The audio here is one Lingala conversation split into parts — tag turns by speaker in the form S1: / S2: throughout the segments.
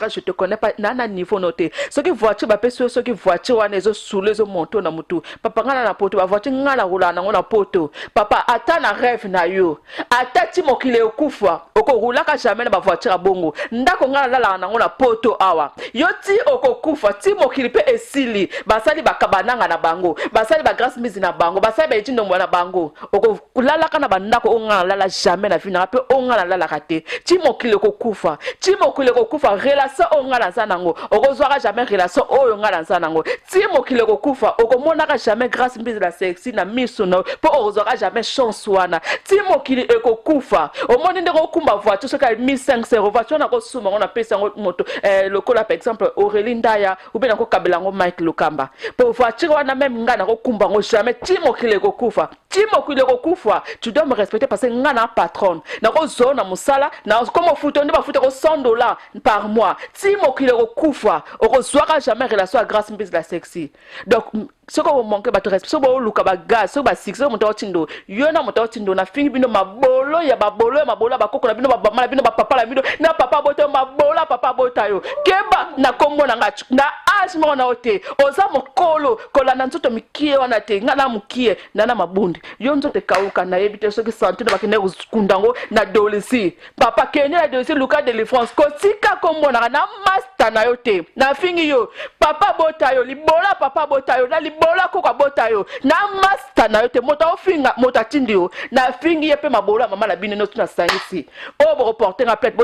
S1: je te connais pas na niveau noté ce qui voiture ba pe ce qui voiture wana ezo soule ezo monto na mutu papa ngana na poto ba voiture ngala roula na ngona poto papa ata na rêve na yo ata ti mokile okufa okorula ka jamais na ba voiture bongo ndako ngala la na ngona poto awa yo ti okokufa ti mokili pe esili basali bakabananga na bango basali ba grâce mise na bango basali ba eti ndombo na bango okolala kana bandako ongala la jamais na vie na pe ongala la raté ti mokili okufa ti mokili okufa relation ongala zanango okozwaka jamais relation oyo ngala zanango ti mokili okufa okomonaka jamais grâce mise la sexy na miso no po okozwaka jamais chance wana ti mokili ekokufa omoni ndeko okumba voiture soka 1500 euros voiture na kosuma ngona pesa moto lokola par exemple Aurélie Ndaya ou bien ko kabelango Mike Lukamba po voiture wana même ngana ko kumba ngo jamais ti mokili ekokufa ti mokili ekokufa tu dois me respecter parce que ngana patron na ko zona musala na comme futo ndi ba futo ko $100 par mois ti mokili ekokufa okozwaka jamais relation à grâce mbisi la sexy donc soko bo manque ba respect soko bo luka ba gaz soko ba six soko moto tindo yo na moto tindo na fingi bino mabolo ya babolo ba koko na bino ba mala bino ba papa la bino na papa boto mabola papa botayo keba na kombo na ngachu na asmo na ote oza mokolo kola na nzoto mikie wana te ngana mukie na mabundi yo nzote kauka na yebite soki santé na bakene kundango na dolisi papa kene na dolisi luka de France kotika kombo na master na yote na fingi yo papa botayo libola papa botayo na libola koka botayo na master na yote moto ofinga moto atindio na fingi yepe mabola mama la bino no tuna saisi o bo reporter en plainte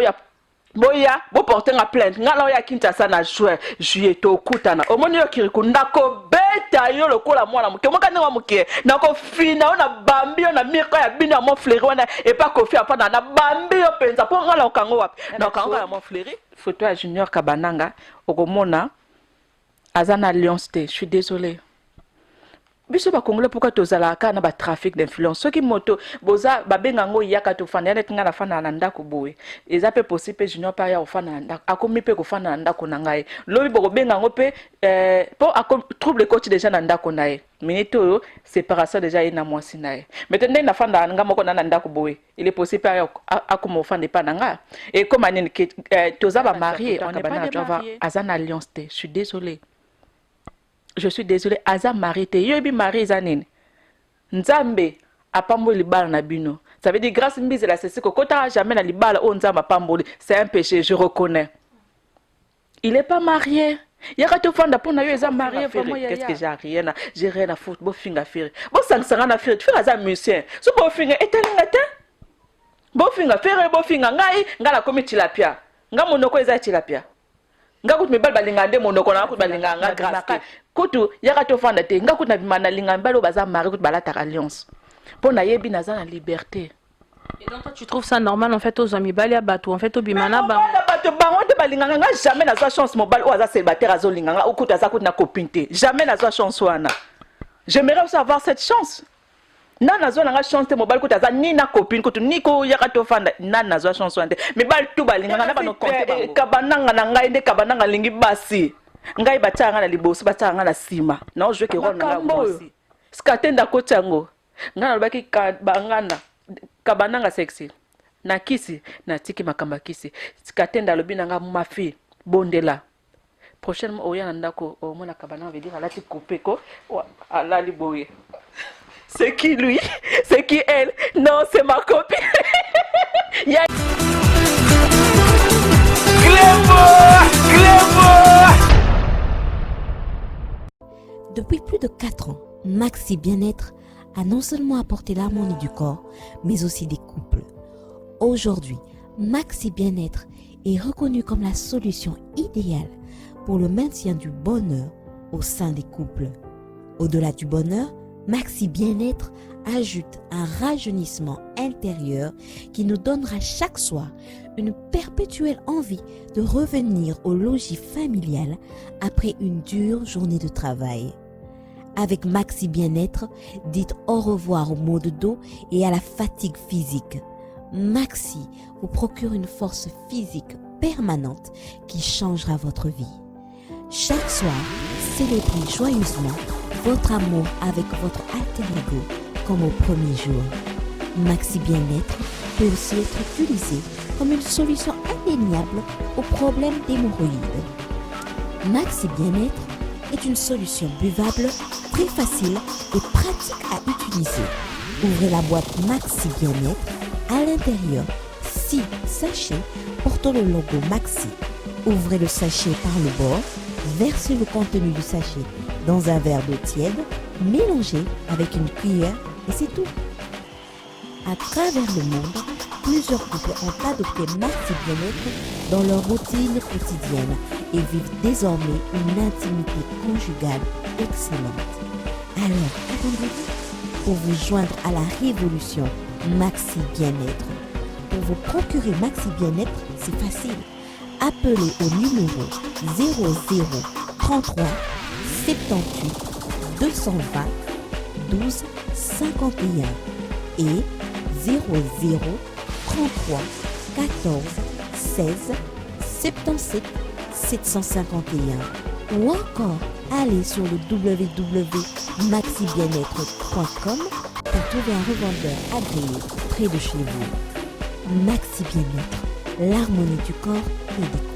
S1: boya bo porter en plainte ngala ya Kinshasa na juillet to kutana omoni yo kiriku ndako beta yo lokola mwana muke moka ndwa muke nako fina ona bambi na miko ya bino mo fleuri wana e pas kofi apa na bambi yo penza po ngala okango wapi na okango ya mo fleuri photo ya Junior Kabananga okomona azana alliance te je suis désolé biso ba congolais pourquoi tozalaka na ba trafic d'influence soki moto boza babenga ngo yaka to fana net ngana fana na ndako boye eza pe possible Junior pa ya ofana na ndako akomi pe ko fana na ndako na ngai lobi boko benga ngo pe po akom trouble coach déjà na ndako nae minute oyo séparation déjà ina mwasi nae maintenant na fana nga moko na ndako boye il est possible ya akomo fana pa na nga et comme anene toza ba marié on est pas marié azana alliance te je suis désolé. Je suis désolé, aza marité. Yobi mari zanine. Nzambe apambo libala na bino. Ça veut dire grâce mise la c'est que quand t'as jamais na libala on nzamba pambo, c'est un péché, je reconnais. Il est pas marié. Yaka to fanda pona yo eza marié vraiment ya. Qu'est-ce que j'ai rien à foutre, bo finga faire. Bo sangsanga na faire, tu fais aza musicien. So bo finga etelingata. Bo finga faire, bo finga ngai ngala komi tilapia. Nga monoko eza tilapia. Ngakutu mibal balinga nde monoko na kutu balinga nga grâce kutu yaka to fanda te ngakutu na bimana linga mbalo baza mari kutu balata alliance pona yebi naza na liberté.
S2: Et donc toi tu trouves ça normal en fait aux amis balia bato en fait au bimana ba
S1: bato bango te balinga nga jamais na sa chance mobile ou aza célibataire azolinga nga okutu aza kutu na copine te jamais na sa chance wana. J'aimerais aussi avoir cette chance. Nana zo nga chance te mobile kutu aza ni na copine kutu ni ko yaka to fanda nana zo chance wana te me bal tu balinga nga na bano compter bango kabananga na ngai nde kabananga lingi basi ngai batanga na liboso batanga na sima na ojwe ke rona na mosi skatenda ko chango ngana baki bangana kabananga sexy na kisi na tiki makamba kisi skatenda lobi nga mafi bondela prochainement oya ndako o mona kabananga veut dire alati couper ko ala liboye. C'est qui lui? C'est qui elle? Non, c'est ma copine.
S3: Depuis plus de 4 ans, Maxi Bien-être a non seulement apporté l'harmonie du corps, mais aussi des couples. Aujourd'hui, Maxi Bien-être est reconnu comme la solution idéale pour le maintien du bonheur au sein des couples. Au-delà du bonheur, Maxi Bien-être ajoute un rajeunissement intérieur qui nous donnera chaque soir une perpétuelle envie de revenir au logis familial après une dure journée de travail. Avec Maxi Bien-être, dites au revoir aux maux de dos et à la fatigue physique. Maxi vous procure une force physique permanente qui changera votre vie. Chaque soir, célébrez joyeusement votre amour avec votre alter ego comme au premier jour. Maxi Bien-être peut aussi être utilisé comme une solution indéniable aux problèmes d'hémorroïdes. Maxi Bien-être est une solution buvable, très facile et pratique à utiliser. Ouvrez la boîte Maxi Bien-être. À l'intérieur, 6 sachets portant le logo Maxi. Ouvrez le sachet par le bord, versez le contenu du sachet dans un verre d'eau tiède, mélangez avec une cuillère et c'est tout. À travers le monde, plusieurs couples ont adopté Maxi Bien-être dans leur routine quotidienne et vivent désormais une intimité conjugale excellente. Alors, qu'attendez-vous pour vous joindre à la révolution Maxi Bien-être? Pour vous procurer Maxi Bien-être, c'est facile. Appelez au numéro 00 33 78 220 12 51 et 00 33 14 16 77 751 ou encore allez sur le www.maxibienêtre.com pour trouver un revendeur agréé près de chez vous. Maxi Bien-être, l'harmonie du corps et des couples.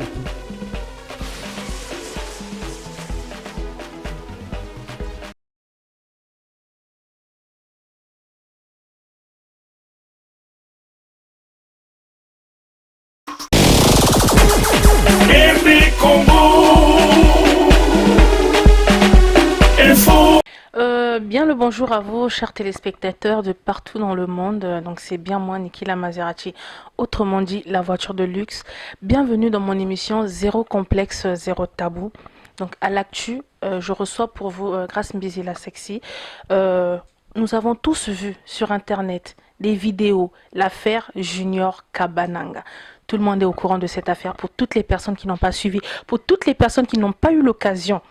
S2: Bien le bonjour à vous, chers téléspectateurs de partout dans le monde. Donc c'est bien moi, Nikila Maserati, autrement dit la voiture de luxe. Bienvenue dans mon émission Zéro complexe, zéro tabou. Donc à l'actu, je reçois pour vous Grace Mbizi la sexy. Nous avons tous vu sur internet des vidéos, l'affaire Junior Kabananga. Tout le monde est au courant de cette affaire. Pour toutes les personnes qui n'ont pas suivi, pour toutes les personnes qui n'ont pas eu l'occasion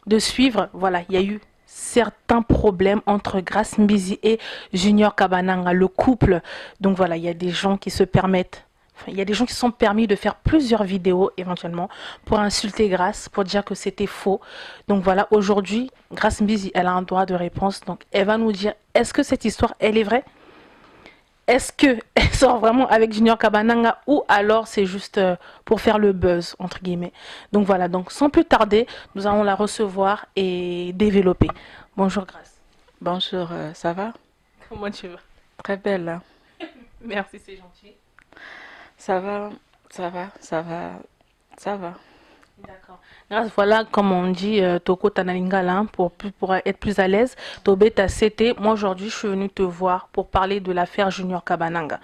S2: de suivre, voilà, il y a eu certains problèmes entre Grace Mbizi et Junior Kabananga, le couple. Donc voilà, il y a des gens qui se permettent, il y a des gens qui se sont permis de faire plusieurs vidéos éventuellement pour insulter Grace, pour dire que c'était faux. Donc voilà, aujourd'hui, Grace Mbizi, elle a un droit de réponse. Donc elle va nous dire, est-ce que cette histoire, elle est vraie? Est-ce qu'elle sort vraiment avec Junior Kabananga ou alors c'est juste pour faire le buzz, entre guillemets. Donc voilà, donc sans plus tarder, nous allons la recevoir et développer. Bonjour Grace.
S1: Bonjour, ça va?
S2: Comment tu vas?
S1: Très belle. Hein?
S2: Merci, c'est gentil.
S1: Ça va, ça va, ça va, ça va.
S2: D'accord. Grâce, voilà, comme on dit, Toko Tanalingala, pour être plus à l'aise. Tobeta CT, moi aujourd'hui, je suis venue te voir pour parler de l'affaire Junior Kabananga.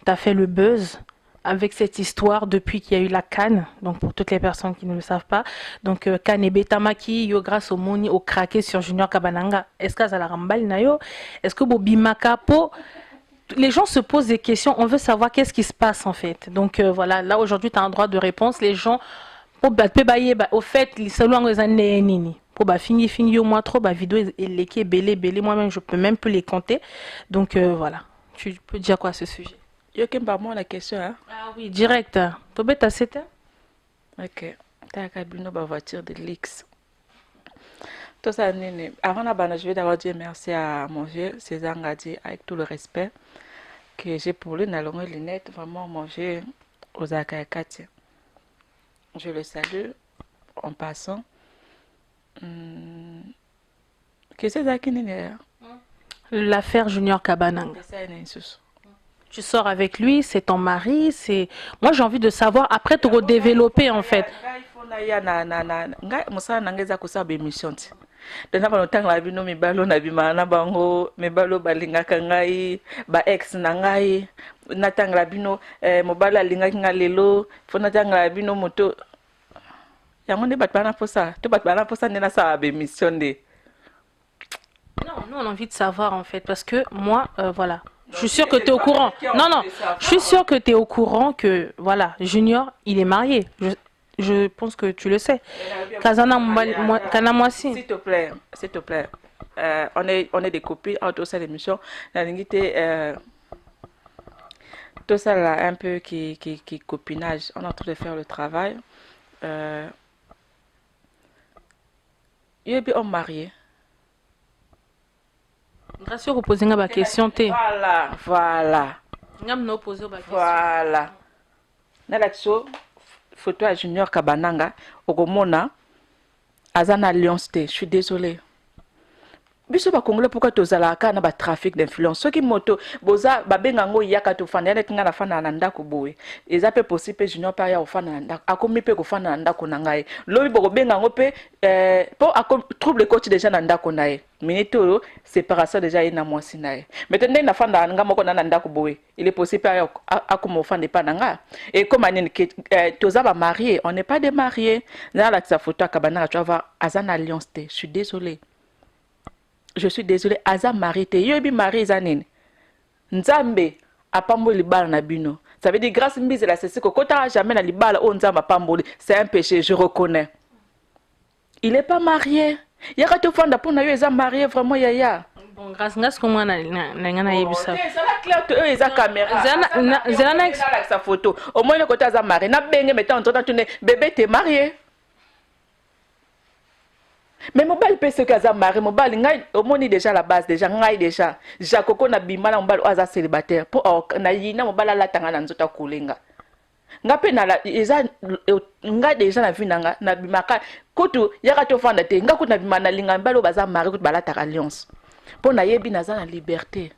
S2: Tu as fait le buzz avec cette histoire depuis qu'il y a eu la CAN, donc pour toutes les personnes qui ne le savent pas. Donc, CAN et Betamaki, yo grâce au Moni, au craqué sur Junior Kabananga. Est-ce que ça la rambal na yo? Est-ce que Bobimaka po? Les gens se posent des questions, on veut savoir qu'est-ce qui se passe en fait. Donc voilà, là aujourd'hui, tu as un droit de réponse. Les gens au fait les années nini pour fini au moins trop vidéo et belé moi-même je peux même plus les compter. Donc voilà, tu peux dire quoi à ce sujet?
S1: Yo qui pas moi la question hein?
S2: Ah oui, direct. Tobé t'as c'était?
S1: OK. T'as cabine ba voiture de luxe. Tout ça nini. Avant la bande, je vais d'abord dire merci à mon vieux César Ngadi avec tout le respect que j'ai pour lui dans les lunettes, vraiment mon vieux Osaka Katia. Je le salue en passant. Que c'est ça qui n'est
S2: l'affaire Junior Kabananga. Tu sors avec lui, c'est ton mari, c'est... Moi j'ai envie de savoir, après te redévelopper en fait.
S1: Dana ba notang la bino mibalo na bima na bango mibalo balingaka ngai ba ex na ngai natang la bino mobala lingaki nga lelo fo natang la bino moto yango ne bat bana posa to bat bana posa nena sa be mission de.
S2: Non, nous on a envie de savoir en fait parce que moi voilà, je suis sûre que tu es au courant. Non, je suis sûre que tu es au courant que voilà, Junior, il est marié. Je pense que tu le sais.
S1: S'il te plaît, s'il te plaît. On est des copines entre cette émission. La lignité, tout ça là, un peu qui copinage. On est en train de faire le travail. Il y a un marié.
S2: Grâce à vous poser une question.
S1: Voilà.
S2: Voilà.
S1: nalakso photo ya Junior Kabananga okomona aza na alliance te. Je suis désolé. Biso ba Congolais pourquoi tozalaka na ba trafic d'influence soki moto boza babenga ngo yaka to fanda net nga na fanda na ndako boye eza pe possible Junior pa ya ofanda na ndako akomi pe ko fanda na ndako na ngai lobi boko benga ngo pe po akom trouble coach déjà na ndako na ye minute oyo séparation déjà ina mwasi na ye maintenant na fanda nga moko na ndako boye il est possible ya akomo fanda pa na nga et comme anene toza ba marié on n'est pas des mariés na la sa photo akabana tu vas azana alliance te. Je suis désolé. Je suis désolé, aza marité. Yo bi mari zanine. Nzambe apambo libala na bino. Ça veut dire grâce mbise la c'est que kota jamais na libala o nzamba pamboli, c'est un péché, je reconnais. Il est pas marié. Yaka to fanda pour na yo eza marié vraiment yaya.
S2: Bon grâce ngas ko mwana na ngana yebisa.
S1: Ça la clair to eza caméra.
S2: Zela na
S1: sa photo. Au moins le côté aza marié. Na benge mettant en train de bébé t'es marié. Mais mobile peut se caser marié mobile ngai au moins déjà la base déjà ngai déjà jakoko na bimala mobile aza célibataire pour na yina mobile la tanga na nzota kulenga ngape na la eza ngai déjà na vinanga na bimaka kutu yaka to fanda te ngaku na bimana linga mbalo baza marié kutu balata alliance pour na yebi na za na liberté.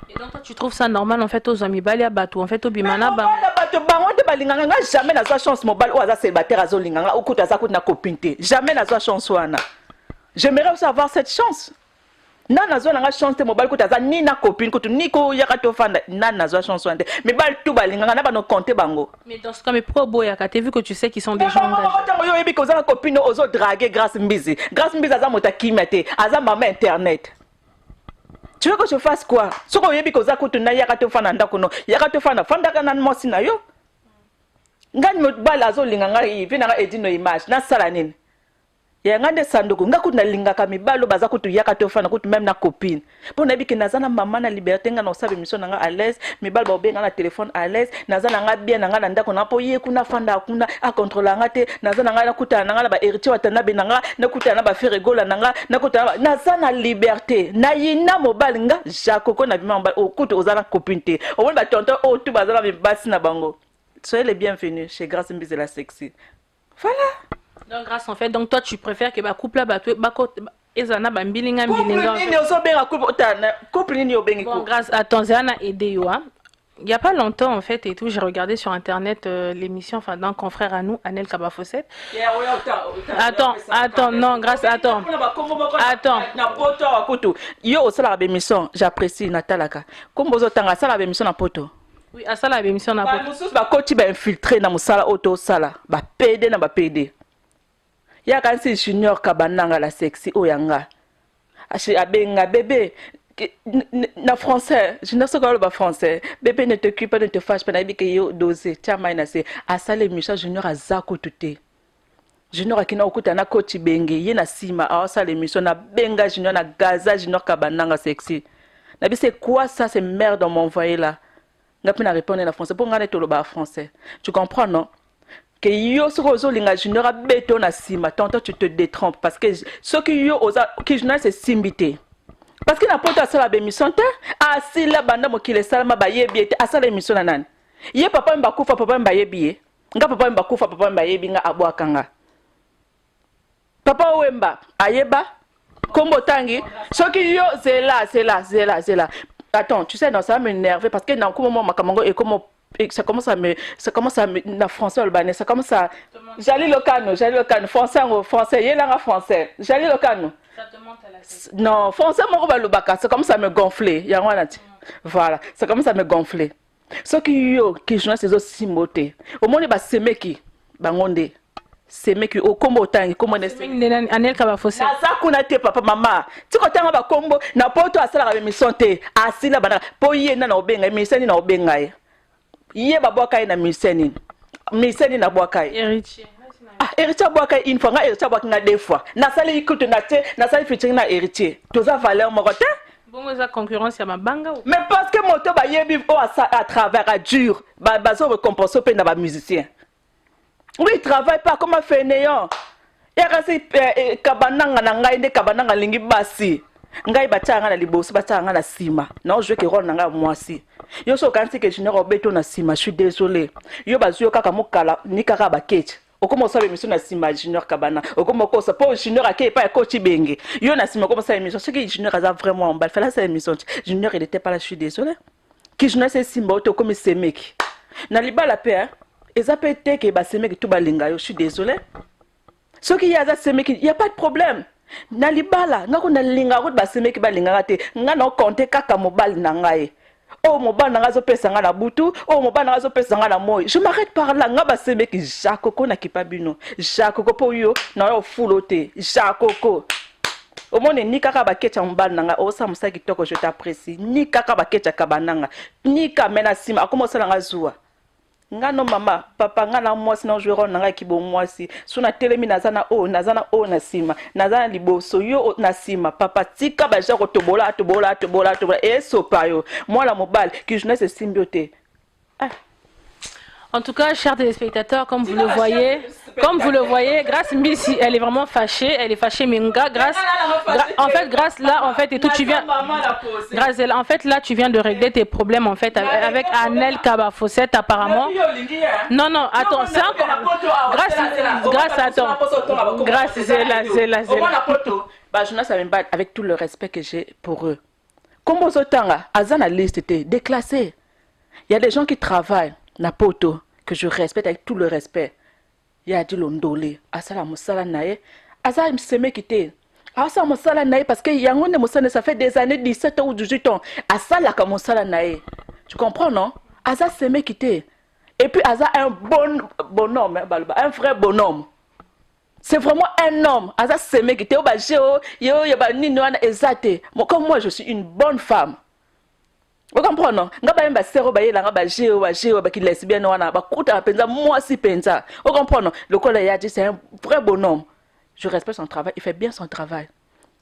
S2: Et donc toi tu trouves ça normal en fait aux amis balia batou en fait au bimana ba
S1: bato bango te balinganga nga jamais na za chance mobile ou aza célibataire azolinganga ou kutu aza kutu na copine te jamais na za chance wana. J'aimerais aussi avoir cette chance. Na nazo na chance te mobile kutu aza ni na copine kutu ni ko yaka to fanda na nazo chance wana te mais bal tout balinganga na ba no compter bango.
S2: Mais dans ce cas mais pourquoi boyaka t'as vu que tu sais qu'ils sont des gens engagés.
S1: Yo yebi ko za copine ozo draguer grâce mbizi aza mota kimete aza mama internet. Tu veux que je fasse quoi? Soko yebi ko za kutu na yaka to fanda ndako no yaka to fanda ka na mosi na yo. Ngani mobile azo linganga hivi na edino image na sala nini? Ya ngande sanduku nga kutu na lingaka mibalo baza kutu yaka to fana kutu même na copine pour na biki nazana mama na liberté nga na osabe mission nga à l'aise mibalo ba obenga na téléphone à l'aise nazana nga bien nga na ndako na po ye kuna fanda kuna a contrôler nga te nazana nga na kuta nga na ba héritier watana benanga na kuta na ba faire gola nga na kuta nazana liberté na yina mobali nga jakoko na bima mobali o kutu ozana copine te o wona ba tonton o tu bazala mi basi na bango. Soyez les bienvenus chez Grâce Mbise la sexy. Voilà.
S2: Donc grâce en fait donc toi tu préfères que ba couple ba ezana ba mbilinga
S1: couple ni obengi
S2: bon grâce attends zana aidé yo il y a pas longtemps en fait et tout j'ai regardé sur internet l'émission enfin d'un confrère à nous Anel Kabafosset. Attends non grâce attends
S1: yo osala ba émission j'apprécie Natalaka comme bozo tanga sala ba émission na poto.
S2: Oui à ça la émission na poto
S1: ba coach ba infiltrer na musala auto sala ba PD na ba PD. Ya kansi Junior Kabananga la sexy oyanga achi abenga bébé na français je ne sais pas le français bébé ne t'occupe pas ne te fâche pas na bike yo doser tia maina se asale misha Junior azako tuté Junior akina okuta na coach benge ye na sima asale mission na benga Junior na Gaza Junior Kabananga sexy na bi c'est quoi ça c'est merde on m'envoyer là ngapi na répondre en français pour ngane to le ba français tu comprends non que yo soko linga Junior beto na sima tonto tu te détrompes parce que ce que yo oza qui Junior c'est simbité parce que na poto asala ba émission te asila banda mokile salama ba yebi te asala émission na nani ye papa mba kufa papa mba yebi nga papa mba kufa papa mba yebi nga abwakanga papa wemba ayeba kombo tangi ce que yo zela attends tu sais non ça m'énerve parce que dans un moment makamango et comme ça commence à me na français albanais ça commence à j'allais le cano français yelanga français j'allais le cano
S2: ça te monte à la tête
S1: non français moko balobaka ça commence à me gonfler yango wana ti voilà ça commence à me gonfler ce qui yo qui joue ces autres simoté au monde ba semeki bangonde semeki o kombo tangi kombo ne
S2: semeki Anel Kabafosset
S1: ça kuna te papa mama ti ko tanga ba kombo na poto asala ka émission te asila bana po yena na obenga émission na obenga ye babwaka na miseni na bwakai
S2: héritier
S1: héritier bwakai une fois nga héritier bwaka nga deux fois na sali ikutu na te na sali featuring na héritier toza valeur moko te
S2: bongo za concurrence ya mabanga
S1: mais parce que moto ba yebi o à travers à dur bazo récompenser pe na ba musicien oui il travaille pas comme un fainéant et kasi kabananga na ngai nde kabananga lingi basi ngai batia nga na liboso batia nga na sima na jouer ke rôle na nga mwasi yo so kanti ke junior obeto na sima je suis désolé yo bazuyo kaka mokala ni kaka baketch okoma osala émission na sima junior kabana okoma okosa po junior ake pa coach benge yo na sima okoma osala émission ce que junior aza vraiment en bas fallait ça émission junior il était pas là je suis désolé ki junior c'est simba oto comme semeki na libala pe hein eza pe te ke ba semeki tout balinga yo je suis désolé ce qui y a za semeki il y a pas de problème na libala ngako na linga ko ba semeki balinga te nga na compter kaka mobile na ngai oh mobile na ngazo pesa nga na butu oh mobile na ngazo pesa nga na moi je m'arrête par là nga ba semeki jakoko na kipabino jakoko po yo na yo fulote jakoko au monde ni kaka ba ketcha mobile na nga o sa musa kitoko je t'apprécie ni kaka ba ketcha kabananga ni kamena sima akoma sala nga zuwa nga no mama papa nga na mwasi na joueur na nga kibo mwasi so na telemi nazana na sima nazana liboso yo na sima papa tika ba jako tobola et sopayo moi la mobile qui je ne sais symbioté
S2: En tout cas, chers téléspectateurs, comme vous le voyez, Grâce Mbisi, elle est vraiment fâchée. Elle est fâchée, mais Grâce, Grâce là, en fait, et tout, tu viens, Grâce, en fait, là, tu viens de régler tes problèmes, en fait, avec Anel Kabafosset, apparemment. Non, attends, c'est encore, Grâce, attends, Grâce, c'est là.
S1: Bah, je ne même pas, avec tout le respect que j'ai pour eux. Comme aux autres, Azana liste était déclassée. Il y a des gens qui travaillent. Na poto que je respecte avec tout le respect. Il y a dit l'ondolé. Asala musala nae. Asa mseme kite. Asa musala nae parce que yangonde musala ça fait des années 17 ou 18 ans. Asala ka musala nae. Tu comprends non? Asa seme kite. Et puis Asa un bonhomme, un vrai bonhomme. C'est vraiment un homme. Asa seme kite oba jeo yo ba nino na ezate. Comme moi je suis une bonne femme. Vous comprenez? Nga ba yemba sero ba yela nga ba jeo ba ki lesbienne wana ba kuta penza moi si penza. Vous comprenez? Le collègue a dit c'est un vrai bonhomme. Je respecte son travail, il fait bien son travail.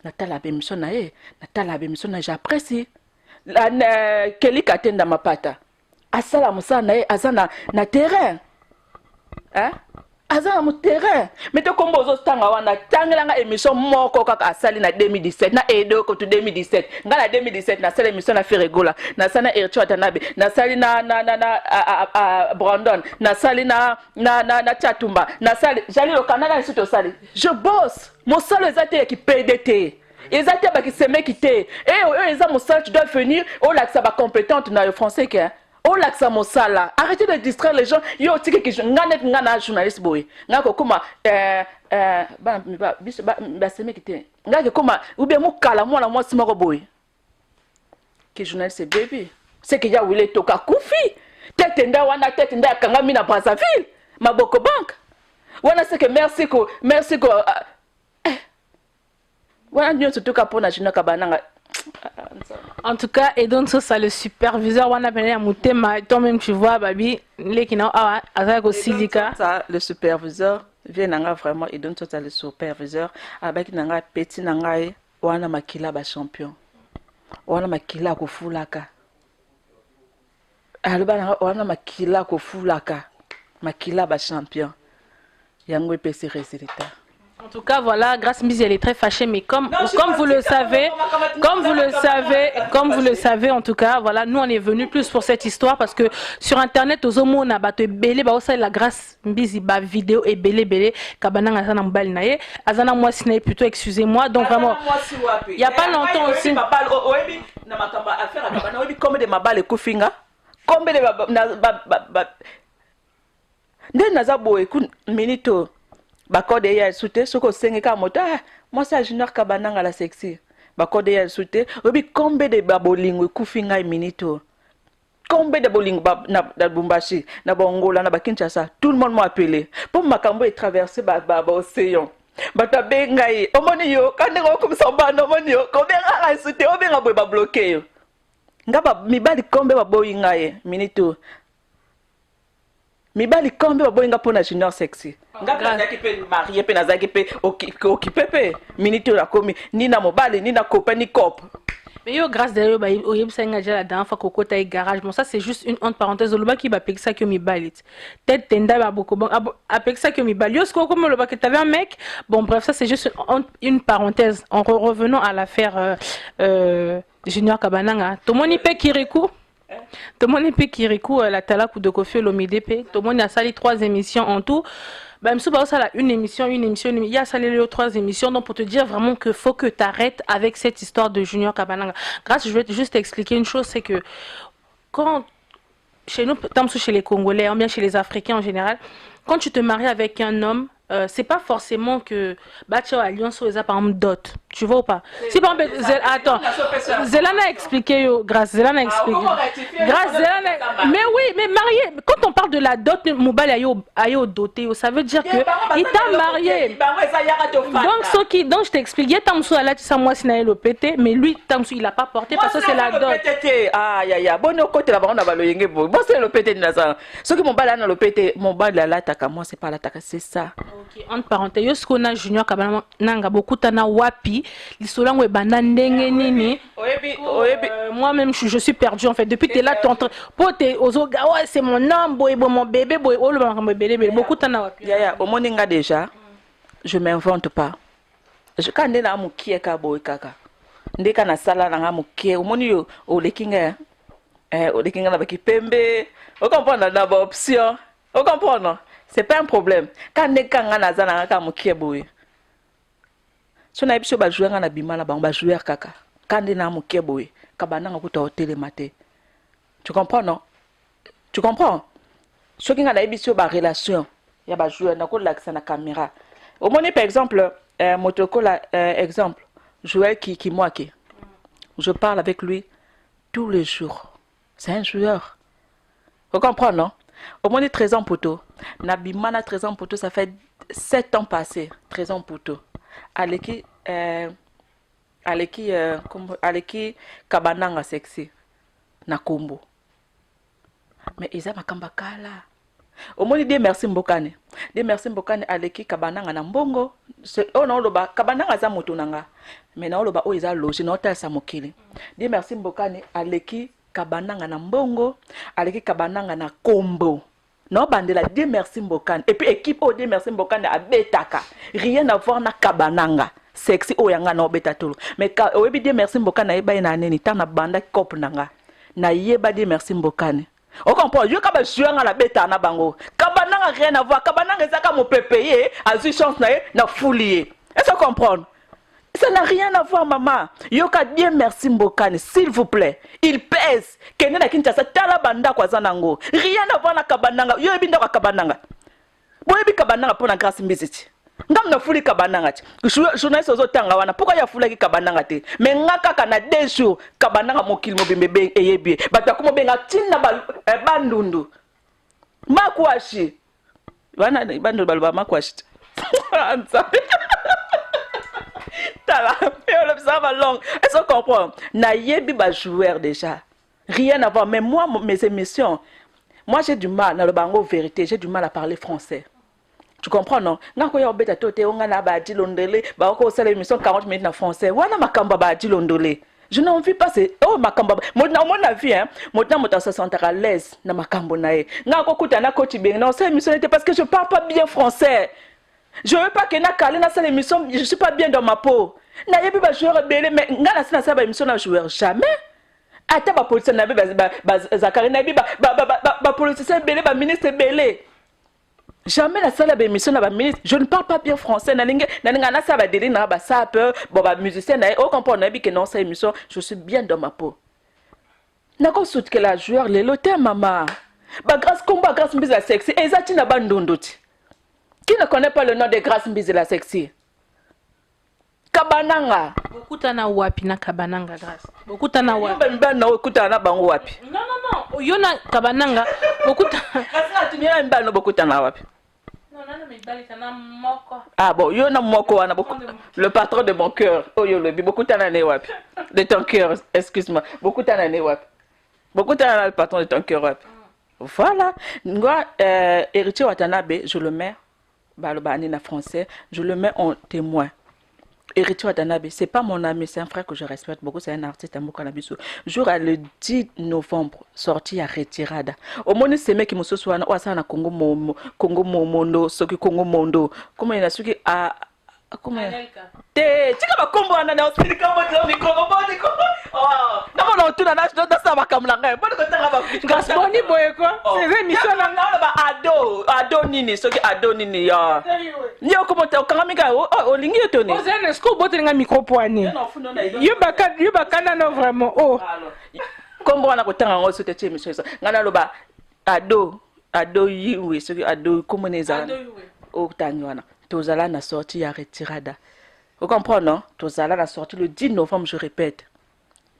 S1: Natala bemission na j'apprécie. La Kelly Katenda mapata. Asala musa na azana na terrain. Hein? Azana mu terrain. Mais to kombo zo tanga wana tangela émission moko kaka asali na 2017 na edo ko to 2017 nga na 2017 na sala émission na Feregola na sana Ercho Atanabe na sali na Brandon na sali na Chatumba na sali jali le Canada nsuto sali je bosse mon salo ezate ki PDT ezate ba ki seme kité et eza mon salo tu dois venir au lac ça ba compétente na le français que oh l'accent mosala arrêtez de distraire les gens yo tiki ki ngana journaliste boy ngako kuma ba seme kité ngako kuma ou bien mukala mwana mwasi moko boy ki journaliste baby c'est que ya wile toka kufi tete nda wana tete nda kanga mina Brazzaville maboko bank wana c'est que merci ko wana nyo toka pona jina kabananga.
S2: En tout cas, et donc ça le superviseur on a appelé à Moutema, toi-même tu vois babi les qui n'ont avec aussi
S1: ça le superviseur vient nanga vraiment et donc ça le superviseur avec nanga petit nanga wana makila ba champion wana makila ko fulaka alba wana makila ko fulaka makila ba champion yango epesi résultat.
S2: En tout cas, voilà, Grâce Mbisi, elle est très fâchée, mais comme vous le savez, en tout cas, voilà, nous on est venus plus pour cette histoire parce que sur internet, aux hommes on a battu belé, bah aussi la Grâce Mbisi, bah vidéo et belé, kabana azana mbali nae, azana moi siné plutôt, excusez-moi, donc vraiment, il y a pas longtemps aussi.
S1: Comme de mabale kufinga, comme de nde nazabo écoute minito. Bakode ya soute soko sengeka mota moi ça junior kabananga la sexy bakode ya soute obi kombe de babolingo kufinga minito kombe de bolingo na Bumbashi na Bongola na Kinshasa tout le monde m'a appelé pour makambo et traverser ba océan bata bengai omoni yo kande ko comme ça ba no moni yo ko benga la soute o benga boy ba bloquer yo ngaba mibali kombe ba boyinga ye minito mibali kombe ba boyinga pona junior sexy ngaka zaki pe marié pe nazaki pe occupé pe minute la komi ni na mobile ni na copain ni cop
S2: Mais yo, grâce d'ailleurs, bah, au yeb ça déjà la dernière fois Coco taille garage. Bon, ça c'est juste une entre parenthèse. Le bas qui va payer ça que mi balit. Peut-être tenda va beaucoup bon. Avec ça que mi balit. Yo, ce qu'on comme le bas que t'avais un mec. Bon, bref, ça c'est juste une parenthèse. En revenant à l'affaire Junior Kabananga. Tomoni pe Kirikou. Tomoni pe Kirikou la talaku de Kofi Olomide. Tomoni a sali 3 émissions en tout. Bah, ça là une émission, il y a ça les 3 émissions. Donc pour te dire vraiment que faut que tu arrêtes avec cette histoire de Junior Kabananga. Grâce, je vais juste t'expliquer une chose, c'est que quand chez nous, chez les Congolais, ou bien chez les Africains en général, quand tu te maries avec un homme, c'est pas forcément que bah tu as alliance ou par exemple dot, tu vois ou pas. Si par exemple attends, Zelana a expliqué yo, grâce Zelana a expliqué. Grâce Zelana, mais oui, mais marié, quand on parle de la dot, Moubal ayo doté, ça veut dire que il t'a marié. Donc ce qui donc je t'explique, il y a Tamsou là tu sais moi si le pété, mais lui Tamsou il a pas porté parce que c'est la dot.
S1: Ah ya bon côté là on a baloyenge bon c'est le pété ça. Ce qui Moubal là le pété, Moubal là taka moi c'est pas la taka, c'est ça.
S2: Ok, entre parenthèses, ce qu'on a Junior Kabananga beaucoup tana wapi, l'histoire où bana ndenge nini. Moi-même je suis perdu en fait depuis t'es là t'entres pour t'es aux ouais c'est mon homme boy mon bébé boy oh le bébé beaucoup tana wapi.
S1: Ya au moninga déjà je m'invente pas. Je quand ndé na mukie ka boy kaka. Ndé kana sala na mukie au moni yo o lekinga o lekinga na baki pembe. O comprendre na ba option. O comprendre. C'est pas un problème. Quand les gens sont en train de si on a besoin de jouer à Bimala, on va jouer à Kaka. Quand les gens sont en train de jouer, tu comprends, non? Tu comprends? Ceux qui ont besoin de relation, il y a des joueurs qui ont la caméra. Au moins, par exemple, exemple, joueur qui moi qui. Je parle avec lui tous les jours. C'est un joueur. Vous comprenez, non? Au moins 13 ans pour tout. Nabimana 13 ans pour tout, ça fait 7 ans passés. 13 ans pour tout. Aleki Kabananga sexy. Na Kombo. Mais ils ont makamba kala. Au moins dit merci Mbokane. Dit merci Mbokane Aleki Kabananga na mbongo. Oh non loba Kabananga za moto nanga. Mais na loba o ils a logé na hôtel sa mokili. Dit merci Mbokane Aleki Kabananga na mbongo, Aleki Kabananga na Kombo. Non, bandela, Dieu merci Mbokane. Et puis équipe au Dieu merci Mbokane à Betaka. Rien à voir na Kabananga. Sexy o yanga na betatolo. Mais oyebi Dieu merci Mbokane na yeba na neni tana banda kop nanga. Na yeba Dieu merci Mbokane. On comprend, yo kaba jouer na beta na bango. Kabananga rien à voir. Kabananga ezaka mo pépé a eu chance na foulier. Est-ce que comprendre? Ça n'a rien à voir, maman. Yoka bien merci Mbokane, s'il vous plaît. Il pèse. Kene na Kinshasa tala banda kwa zanango. Rien à voir na Kabananga. Yo ebinda kwa Kabananga. Bo ebi Kabananga pona grâce mbiziti. Ngam na fuli Kabananga ti. Journaliste ozo tanga wana. Pourquoi ya fula ki Kabananga te? Mais ngaka kana 2 jours Kabananga mokili mobimbe be eyebi. Bata ko mobenga tinna bandundu. Makwashi. Wana bandundu balba makwashi. Ansabe. Est-ce qu'on comprend? Naïebi ba joueur déjà. Rien à voir. Mais moi, mes émissions, moi j'ai du mal, dans le bango vérité, j'ai du mal à parler français. Tu comprends, non? Quand on a bêta toté, on a ba dilondele, ba on a l'émission 40 minutes en français. Wana makamba ba dilondele. Je n'en vis pas, c'est oh makamba. Moi mon avis hein, moi se sentir à l'aise na makambo nae. Nga ko kuta na coach bien. Non, cette émission était parce que je parle pas bien français. Je veux pas que na calé na cette émission, je suis pas bien dans ma peau. Na yebi ba joueur belé mais nga na ça ba émission na joueur jamais. Ata ba politicien na ba Zakari na ba politicien belé ba ministre belé. Jamais la salle ba émission na ba ministre, je ne parle pas bien français na ninga na ça ba délire na ba ça peu bon ba musicien na au comprendre na bi que non cette émission, je suis bien dans ma peau. Na ko sout que la joueur les loté maman. Ba grâce combat grâce mbisa sexy ezati na ba ndondoti. Qui ne connaît pas le nom de Grâce Mbizi la sexy? Kabananga.
S2: Beaucoup tana wapi na Kabananga grâce. Beaucoup tana wapi.
S1: Mbana okutana bango wapi.
S2: Non. Yona Kabananga. Beaucoup tana.
S1: Kasi atumia mbana beaucoup tana wapi.
S2: Non, mais bali tana moko.
S1: Ah bon, yona moko wana beaucoup. Le patron de mon cœur. Oh yo le beaucoup tana ne wapi. De ton cœur, excuse-moi. Beaucoup tana ne wapi. Beaucoup tana le patron de ton cœur wapi. Voilà. Moi héritier Watanabe, je le mets. Balobani na français, je le mets en témoin. Héritier Watanabe, c'est pas mon ami, c'est un frère que je respecte beaucoup, c'est un artiste, un beau cannabis. Jour à le 10 novembre, sorti à retirada. Au moins, c'est mec qui me soit na Congo Mondo, ce qui Congo Mondo. Comment il a su que à comment tika bakombo wana na hospitali kama ndio mikoro bodi ko na mona otuna na ndo sa makamlanga bodi ko tanga ba
S2: Gasboni boyeko c'est émission
S1: na ba ado nini soki ado nini ya nyo ko ta kanga mika olingi otoni
S2: ozene sko botelinga micro poani yubaka na vraiment oh
S1: kombo wana ko tanga ngo sote che émission ngana loba ado yiwe soki ado komoneza o tanywana tozala na sorti ya retirada. Vous comprenez, non? Tozala na sorti le 10 novembre, je répète.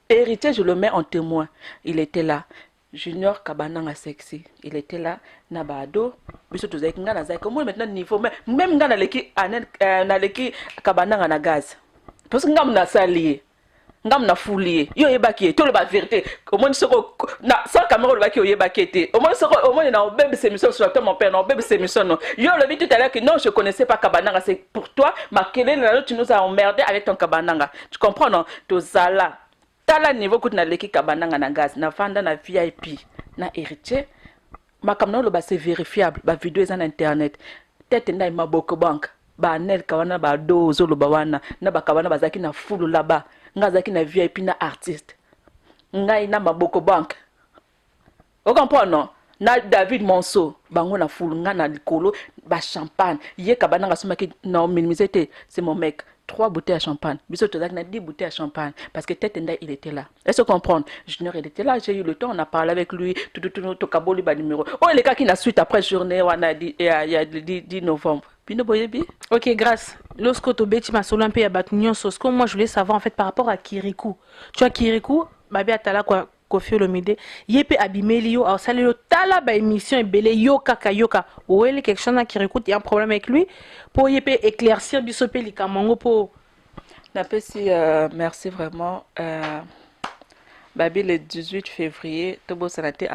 S1: Héritier, je le mets en témoin. Il était là. Junior Kabananga Sexy. Il était là. Nabado. Biso tozala kinga na zai. Comment maintenant niveau même nga na leki Kabananga na gaz. Parce que nga na sali. Ngam na foulier yo yebaki to le ba vérité au moins soko na sans caméra le baki yo yebaki té au moins soko au moins na bébé c'est mission sur mon père non bébé c'est mission non yo le dit tout à l'heure que non je connaissais pas Kabananga c'est pour toi ma kelele tu nous as emmerdé avec ton Kabananga tu comprends non to zala tala niveau que na leki Kabananga na gaz na vanda na VIP na héritier ma kamna le ba c'est vérifiable ba vidéo est en internet tête na maboko bank ba nel kawana ba dozo lo ba wana na ba kawana bazaki na fulu là-bas ngazaki na VIP na artiste ngai na maboko bank o comprends non na David Monso bango na fulu nga na likolo ba champagne ye Kabananga somaki non minimiser c'est mon mec 3 bouteilles à champagne biso tozaki na 10 bouteilles à champagne parce que tête ndai il était là est-ce que comprendre Junior il était là j'ai eu le temps on a parlé avec lui tout kaboli ba numéro oh les gars qui na suite après journée wana il y a 10 novembre.
S2: Ok, grâce. Lorsque tu bêtis ma solo un peu à Batunion Sosko, moi je voulais savoir en fait par rapport à Kirikou. Tu vois, Kirikou, Babi Atala Kofi Olomide, Yepe Abimelio, alors ça le tala ba émission et belé yoka kayoka. Ou elle quelque chose à Kirikou, il y a un problème avec lui. Pour Yepe éclaircir Bisopé Likamango pour.
S1: Merci vraiment. Babi le 18 février, Tobo Sanate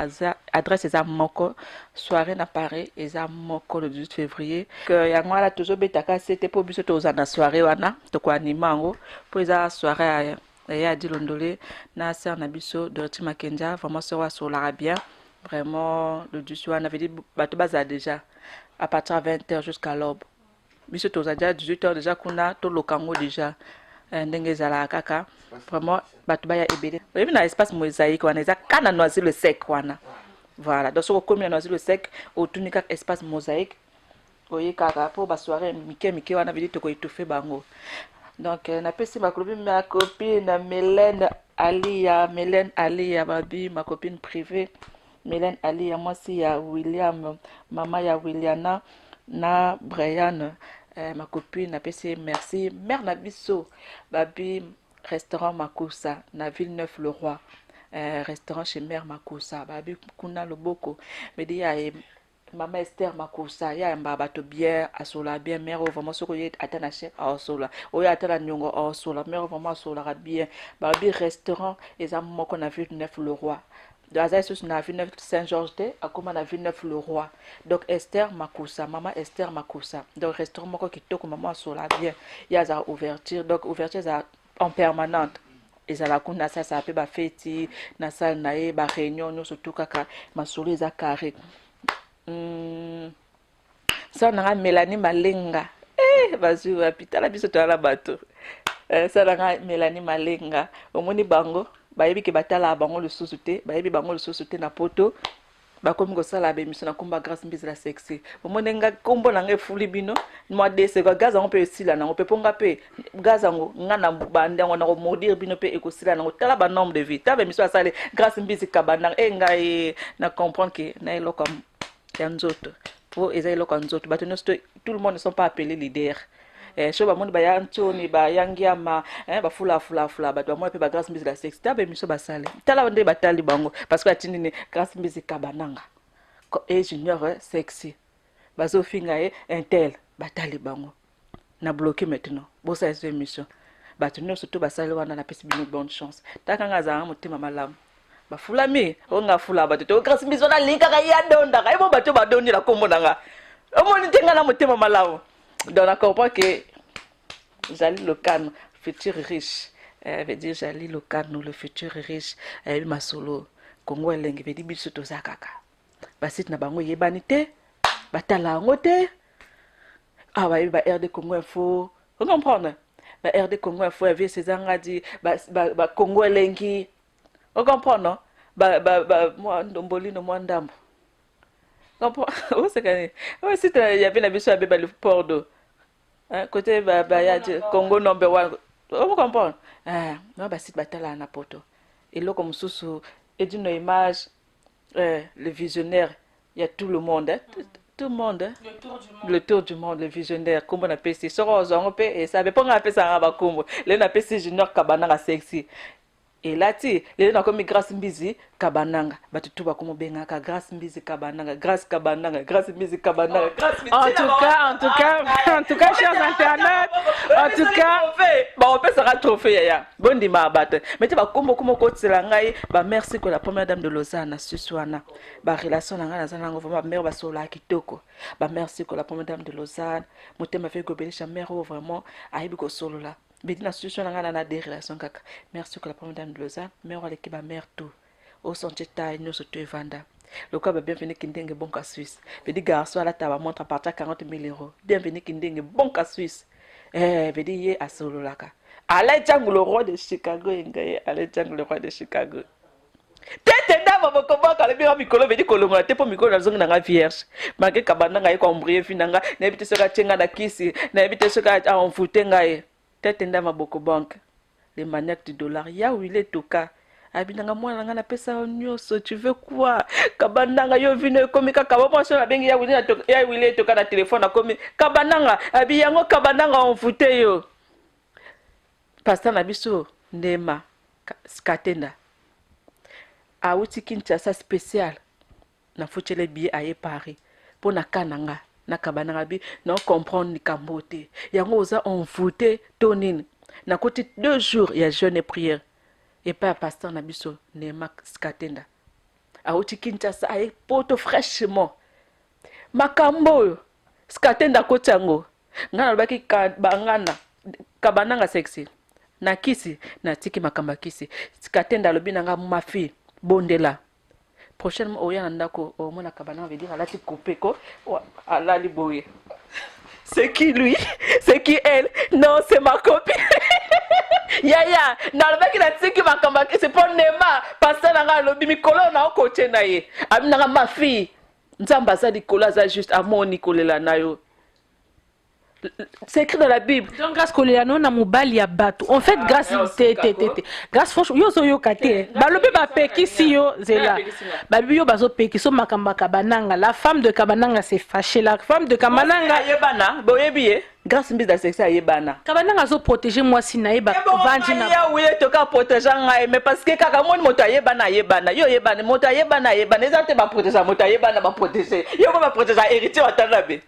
S1: adresse à Moko, soirée na Paris, et à Moko le 18 février. Que Yangwala toujours betaka c'était pour biso toza na soirée wana, to ko animango, pour eza soirée ya Dilondolé, na sœur na biso de Timakenja, vraiment sur l'arabien. Vraiment le 18 on avait dit bato baza déjà à partir de 20h jusqu'à l'aube. Biso toza déjà 18h déjà kuna to lokango déjà. Ndenge zala kaka vraiment bato baya ebele même na espace mosaïque wana eza kana noisy le sec wana voilà donc soko komi noisy le sec otunika espace mosaïque oye kaka pour ba soirée mike wana vidi toko étouffer bango donc na pesi ma copine Mélène Alia babi ma copine privée Mélène Alia moi si ya William mama ya Williana na Brian ma copine appelée merci mère Nabiso babi restaurant Makusa na Villeneuve-le-Roi restaurant chez mère Makusa babi kuna loboko me dit ya maman Esther Makusa ya mbaba to bière asola bien mère vraiment soko yet atana chef asola oya atana nyongo asola mère vraiment asola bien babi restaurant et ça moko na Villeneuve-le-Roi dans la Villeneuve Saint-Georges à comment la Villeneuve-le-Roi donc Esther Makusa maman Esther Makusa donc restaurant moko kitoko maman sola bien il y a ça ouverture donc ouverture en permanente et ça la kuna ça peut ba fête na salle na ba réunion nous surtout kaka masolo za carré ça na Mélanie Malenga bazu hôpital biso to la bateau ça na Mélanie Malenga omoni bango bayebi ke batala bango le sous-souté bayebi bango le sous-souté na poto bakomi ko sala ba émission na komba grâce mbisi la sexy omonenga kombo na ngai fuli bino moi dese ko gaza on peut sila na on peut ponga pe gaza ngo ngana bande ngo na ko modir bino pe eko sila na tala ba nombre de vie ta ba émission sala grâce mbisi kabana ngai na comprendre que na eloko ya nzoto pour eza eloko nzoto bato tout le monde ne sont pas appelés leaders so ba monde ba yantoni ba yangiama ba fula bato ba pe ba grâce mbisi la sexe ta ba miso ba sale tala nde batali bango parce que atindi ne grâce mbisi kabananga et junior sexy bazo finga intel batali bango na bloqué maintenant bo ça c'est émission bato no surtout ba sale wana na pesi bino bonne chance takanga za mutima malamu ba fulami onga fula bato to grâce mbisi na linka ka ya donda ka bo bato ba doni la kombo nanga omoni tenga na mutima malamu donc on comprend que Jali Locano, futur riche. Veut dire Jali Locano, le futur riche. Masolo, Congo Elengi, veut dire biso tozakaka. Basit na bango yebani te, batala yango te. Ah ouais, bah RD Congo Info. Vous comprenez? Bah RD Congo Info, il y avait ces dit, bah Congo Elengi. Vous comprenez? Non? Moi, Ndomboli, no moi ndambo. Où c'est qu'il y avait la mission à le port d'eau. Côté, il y a Congo number one. Vous comprenez? Non, bah c'est batala na poto. Et là, comme sous, et d'une image, le visionnaire, il y a tout le monde, hein? Tout le monde, hein? Le tour du monde, le visionnaire, comment on appelle ça? Et ça veut pas qu'on appelle ça un combo. Là, on appelle ça Junior Kabana sexy. Et là, tu les gens comme grâce Mbizi Kabananga, bah tu vas comme benga grâce Mbizi Kabananga, grâce Kabananga, grâce Mbizi Kabananga. En tout cas, chers internautes, en tout cas, bah on peut se rattraper ya. Bon dima abattre. Mais tu vas comme côté langai, bah merci que la première dame de Lausanne suswana. Bah relation nanga na vraiment mère ba sola kitoko. Bah merci que la première dame de Lausanne, motema fait gobelisha mère vraiment aibi ko solo là. Bedi na situation na na des relations kaka. Merci que la première dame de Lausanne, mère wale ki ba mère tout. Au sentier taille nous se tu vanda. Le quoi ba bienvenue kindenge bon ka Suisse. Bedi garçon à la table montre à partir 40 000 euros. Bienvenue kindenge bon ka Suisse. Bedi ye a solo laka. Allez Django le roi de Chicago engaye. Allez Django le roi de Chicago. Tete ndama bokoba kala bi mikolo bedi kolonga te po mikolo nazonga na vierge. Mage kabanda ngai ko mbrie finanga na ebite soka tsenga na kisi na ebite soka a enfoute ngai. Tete ndama boko banque les manettes du dollar ya où il est toka abinanga mwana nga na pesa nyoso tu veux quoi kabandanga yo vino komika kabamo so na bengi ya où il est toka na téléphone na komi kabandanga abiyango kabandanga enfoute yo pasteur na biso ndema skatenda auti Kinshasa spécial na foutele billet aye Paris pour na kananga na kabananga bi non comprendre ni kambote yango oza envoûté tonine na côté 2 jours il y a jeûne et prière et pas pasteur na biso Nema Skatenda auti Kinshasa aye poto fraîchement makambo Skatenda kotango ngana baki bangana kabananga sexy na kisi na tiki makamba kisi Skatenda lobi nanga mafi bondela prochainement oya ndako au mona kabana veut dire alati coupé ko ala liboye. C'est qui lui? C'est qui elle? Non, c'est ma copine. Yaya, na le mec il a dit que ma kamba c'est pour Nema, passer na lobi mikolo na côté na ye. Amina ma fille. Nzamba za dikola za juste à mon nikolela na yo. C'est écrit dans la Bible.
S2: Donc grâce Koléano na mobile ya bato. En fait grâce grâce franchement yo so yo kate. Ba lobi ba peki si yo zela. Ba yo bazo peki so makamba kabananga. La femme de Kabananga s'est fâchée. La femme de Kabananga
S1: yebana boyebiye. Grâce mbisa sexe yebana.
S2: Kabananga zo protéger moi si na yeba vandi na.
S1: Ya oui to ka protéger ngai mais parce que kaka mon moto yebana yo yebana moto yebana ezate ba protéger moto yebana ba protéger. Yo ba protéger héritier watana be.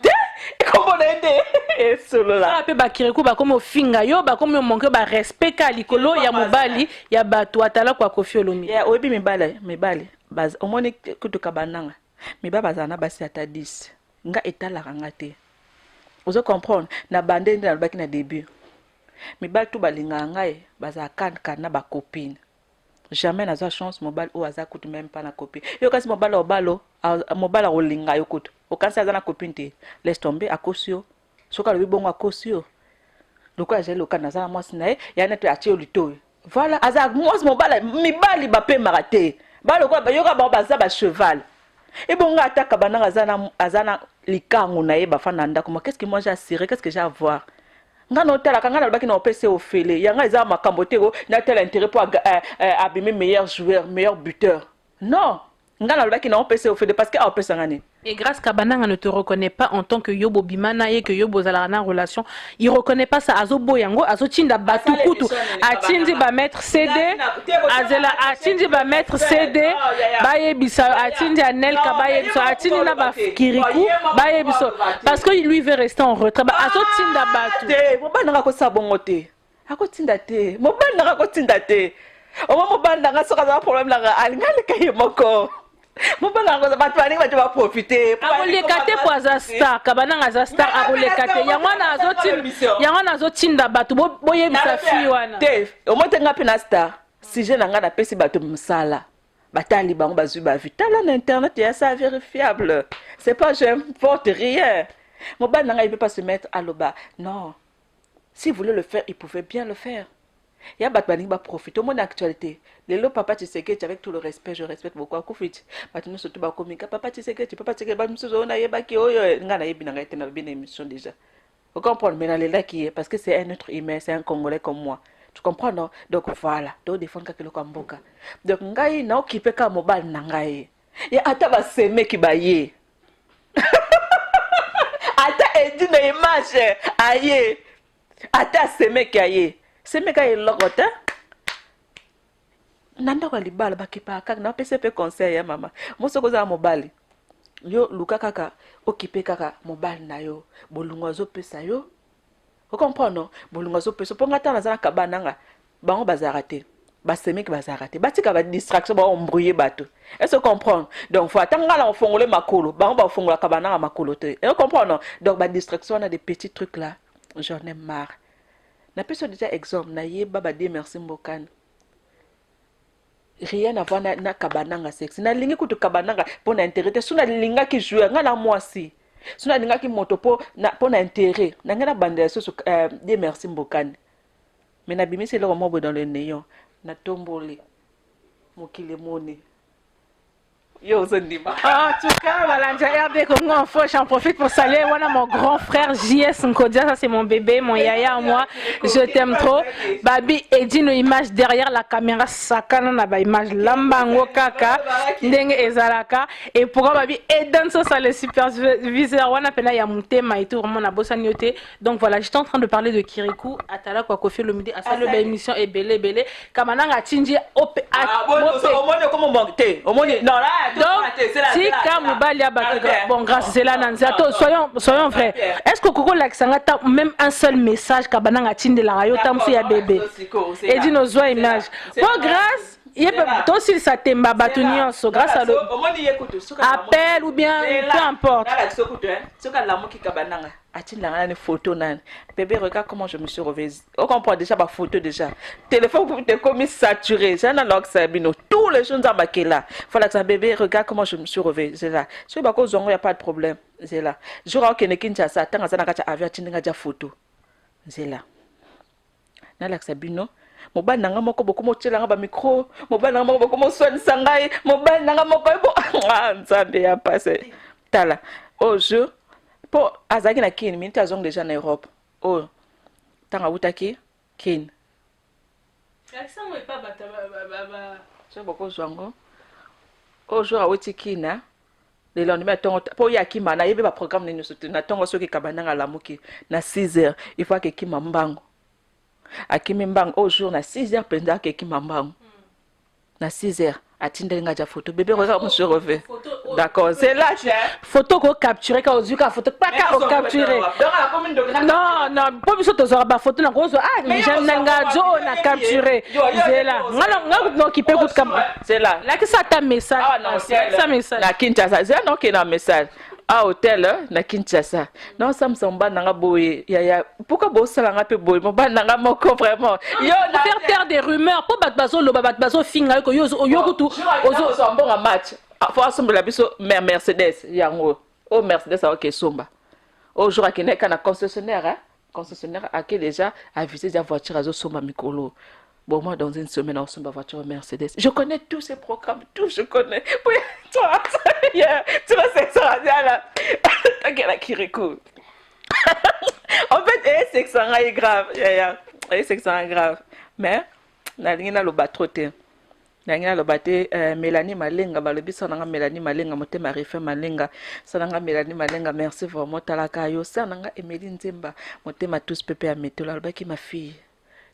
S1: Comment aider? Et solo là.
S2: Apa ba kiriku ba comme finga yo ba comme manque ba respect ka likolo ya mobali ya bato atala kwa Koffi Olomide.
S1: Ya oyebi mibale base omoni kutu kabananga. Mibaba zana basi ata 10. Nga etala kanga te. Vous comprendre na bande na baki na début. Mibale tout balinga ngai baza kan na ba copine. Jamais na za chance mobile ou aza kutu même pas na copine. Yo kasi mobile obalo mobile olinga yo kutu. Okansi aza na copine te. Laisse tomber akosio. Soka le bongo akosio. Loko aje loka na za mwasi na ye ya neto atie olito. Voilà aza mwasi mobile mibali ba pe marate. Ba loko ba yoka ba baza ba cheval. Et bon ata kabana azana likango na ye ba fana ndako. Qu'est-ce que moi j'ai assuré? Qu'est-ce que j'ai à voir? Ngana hôtel akanga baki na opc au fele. Yanga eza makambo te ko na tel intérêt pour abîmer meilleur joueur, meilleur buteur. Non. Ngana baki na opc au fele parce que opc ngani.
S2: Et grâce Kabananga ne te reconnaît pas en tant que Yobo Bimana et que Yobo Zalana en relation, il reconnaît pas ça. Azo Boyango, Azo Tinda Batukutu, Atindi ba mettre CD, Azela Atindi ba mettre CD, Baye Biso, Atindi Anel Kabaye Biso, Atindi na ba Kirikou, Baye Biso. Parce que lui veut rester en retrait. Azo Tinda Batu.
S1: Moba nanga ko sabongote. Ako Tinda te. Moba nanga ko Tinda te. Oma moba nanga soka za problème nanga alinga le kaye moko. mobali yango bato baningi bato baprofite
S2: akoleka te po aza star kabananga aza star akoleka te yango nazotinda bato boyebisa fille wana
S1: te omoi te nga mpe na star sujet na nga napesi bato mosala batali bango bazwi bavi tala na internet ya ça vérifiable c'est pas j'importe rien mobali na nga il peut pas se mettre à loba non s'il voulait le faire il pouvait bien le faire. Il y a batbani va profiter au monde actualité. Les lots papa tu sais que avec tout le respect je respecte beaucoup Koufit. Batunu surtout ba comique papa tu sais que tu peux pas dire ba msuzo na yeba ki oyo ngana yebi na été na bien émission déjà. Vous comprenez mais là qui est parce que c'est un être humain, c'est un Congolais comme moi. Tu comprends non? Donc voilà, do défendre quelque chose mboka. Donc ngai na occupé ka mobile na ngai. Ya ata ba seme ki ba ye. Ata edi na image aye. Ata seme ki aye. Seme ka elokota. Nanda kwa libala bakipa kaka na pese pe conseil ya mama. Moso koza mobile. Yo luka kaka occupé kaka mobile na yo. Bolungo zo pesa yo. Vous comprenez non? Bolungo zo pesa ponga tana za kabana nga. Bango bazarate. Ba seme ki bazarate. Batika ba distraction ba embrouiller bato. Est-ce que vous comprenez? Donc faut attendre la fongole makolo. Bango ba fongola kabana nga makolo te. Vous comprenez non? Donc ba distraction on a des petits trucs là. J'en ai marre. Na peso déjà exemple na yeba ba di merci mbokani. Rien à voir na kabananga sexe. Na lingi kutu kabananga pour na intérêt. Suna linga ki jouer ngana mwasi. Suna linga ki moto pour na intérêt. Na ngana bande so di merci mbokani. Mais na bimi c'est le moment dans le néant. Na tomboli. Mokile moni. Yo Zendima.
S2: En tout cas, voilà, RD Congo en faux, j'en profite pour saluer voilà, mon grand frère JS Nkodia, ça c'est mon bébé, mon yaya, moi, je t'aime trop. Babi, Edi, nos images derrière la caméra, sakana na ba image, lambango kaka, ndenge ezalaka, et pourquoi Babi, Eden, ça le superviseur, wana pena ya mutema et tout, vraiment na bossa nyote. Donc voilà, j'étais en train de parler de Kirikou, Atala kwa Kofi le midi, à ça le émission est belé, kamananga tinji, op, donc, si quand Moubalia bon, grâce c'est là, soyons vrais. Est-ce que Koko Laksangata même un seul message Kabananga Tinde la rayo tamsi ya bébé et dit nos images. Bon, grâce. Toi aussi ça t'aime batunion grâce à le appel ou bien peu importe.
S1: Une photo bébé regarde comment je me suis revêtue. On comprend déjà ma photo déjà. Téléphone pour te commis saturé. J'ai un log sabino. Tous les choses à maquiller là. Voilà que ça bébé regarde comment je me suis revêtue. C'est là. Si vous avez il y a pas de problème. C'est là. Je crois que nekincha ça tant que ça n'a pas avion tinga déjà photo. C'est là. Na log sabino. Mobile nanga moko boko motelanga ba micro, mobile nanga moko boko mo soigne sangai, mobile nanga moko bo nzambe ya passé. Tala. Oh je pour azaki na kin minute azong déjà na Europe. Oh tanga utaki kin.
S2: L'accent est pas bata
S1: Je boko zwango. Oh jour aweti kina. Le lendemain tongo po ya kima na yebe ba programme ni sote na tongo soki kabananga lamuki na 6h, il faut que kima mbango. Akimi mbang au jour na 6h pendant que ki mambang na 6h atindelinga ja photo bébé regarde on se revêt d'accord c'est là
S2: photo ko capturer ka ozuka photo pas ka o capturer non pas biso to zora ba photo na ko zo mais j'aime nanga jo na capturer c'est là ngalo no ki peut coûte comme
S1: c'est là
S2: que ça ta message ça message
S1: la Kinshasa c'est non qui na message à hôtel na Kinshasa non ça me semble nanga boye ya pourquoi bo salanga pe boye mo ba nanga moko vraiment
S2: yo faire taire des rumeurs pour batbazo lo batbazo finga ko yo kutu
S1: ozo so bon match faut assembler la biso Mercedes yango oh Mercedes OK somba au jour akene kana concessionnaire a qui déjà avisé la voiture azo somba mikolo. Bon, moi, dans une semaine, on se bat voiture Mercedes. Je connais tous ces programmes, tout, je connais. Oui, toi, tu vois, c'est ça, là. T'inquiète, la Kirikou. En fait, c'est que ça est grave. C'est que ça est grave. Mais, la ligne a le batroté. La ligne a le batté, Mélanie Malenga, balobi, ça n'a Mélanie Malenga, moté Marie-Fé Malenga, ça n'a Mélanie Malenga, merci vraiment, Talakayo, ça n'a Emeline Zemba, moté ma tous pépé à météo, là, qui ma fille.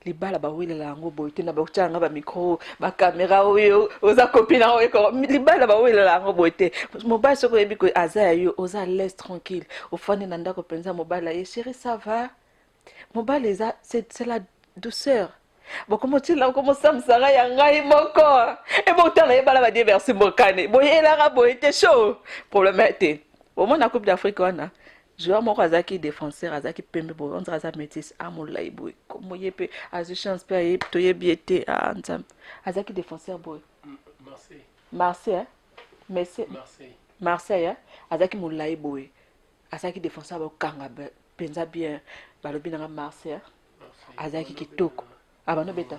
S1: Libala ba wile la ngo boyte na ba uchanga ba micro ba caméra oyo oza copina oyo ko libala ba wile la ngo boyte mobile soko yebi ko aza yo oza laisse tranquille ofani na ndako penza mobile ye chérie ça va mobile c'est la douceur bokomotila okomosamisanga ya ngai moko ebotala yebala badie versi mbokane boyelaka boye te show problème ete omona coupe d'Afrique wana joueur moko azalaki défenseur azalaki pembe boye on dirait aza métis amolai boye komo ye mpe azwi chance mpe toyebi ye te nzambe azalaki défenseur boye Marseille Marseille azalaki molai boye azalaki défenseur bakokanga mpenza bien balobi nanga Marseille azalaki kitoko abano beta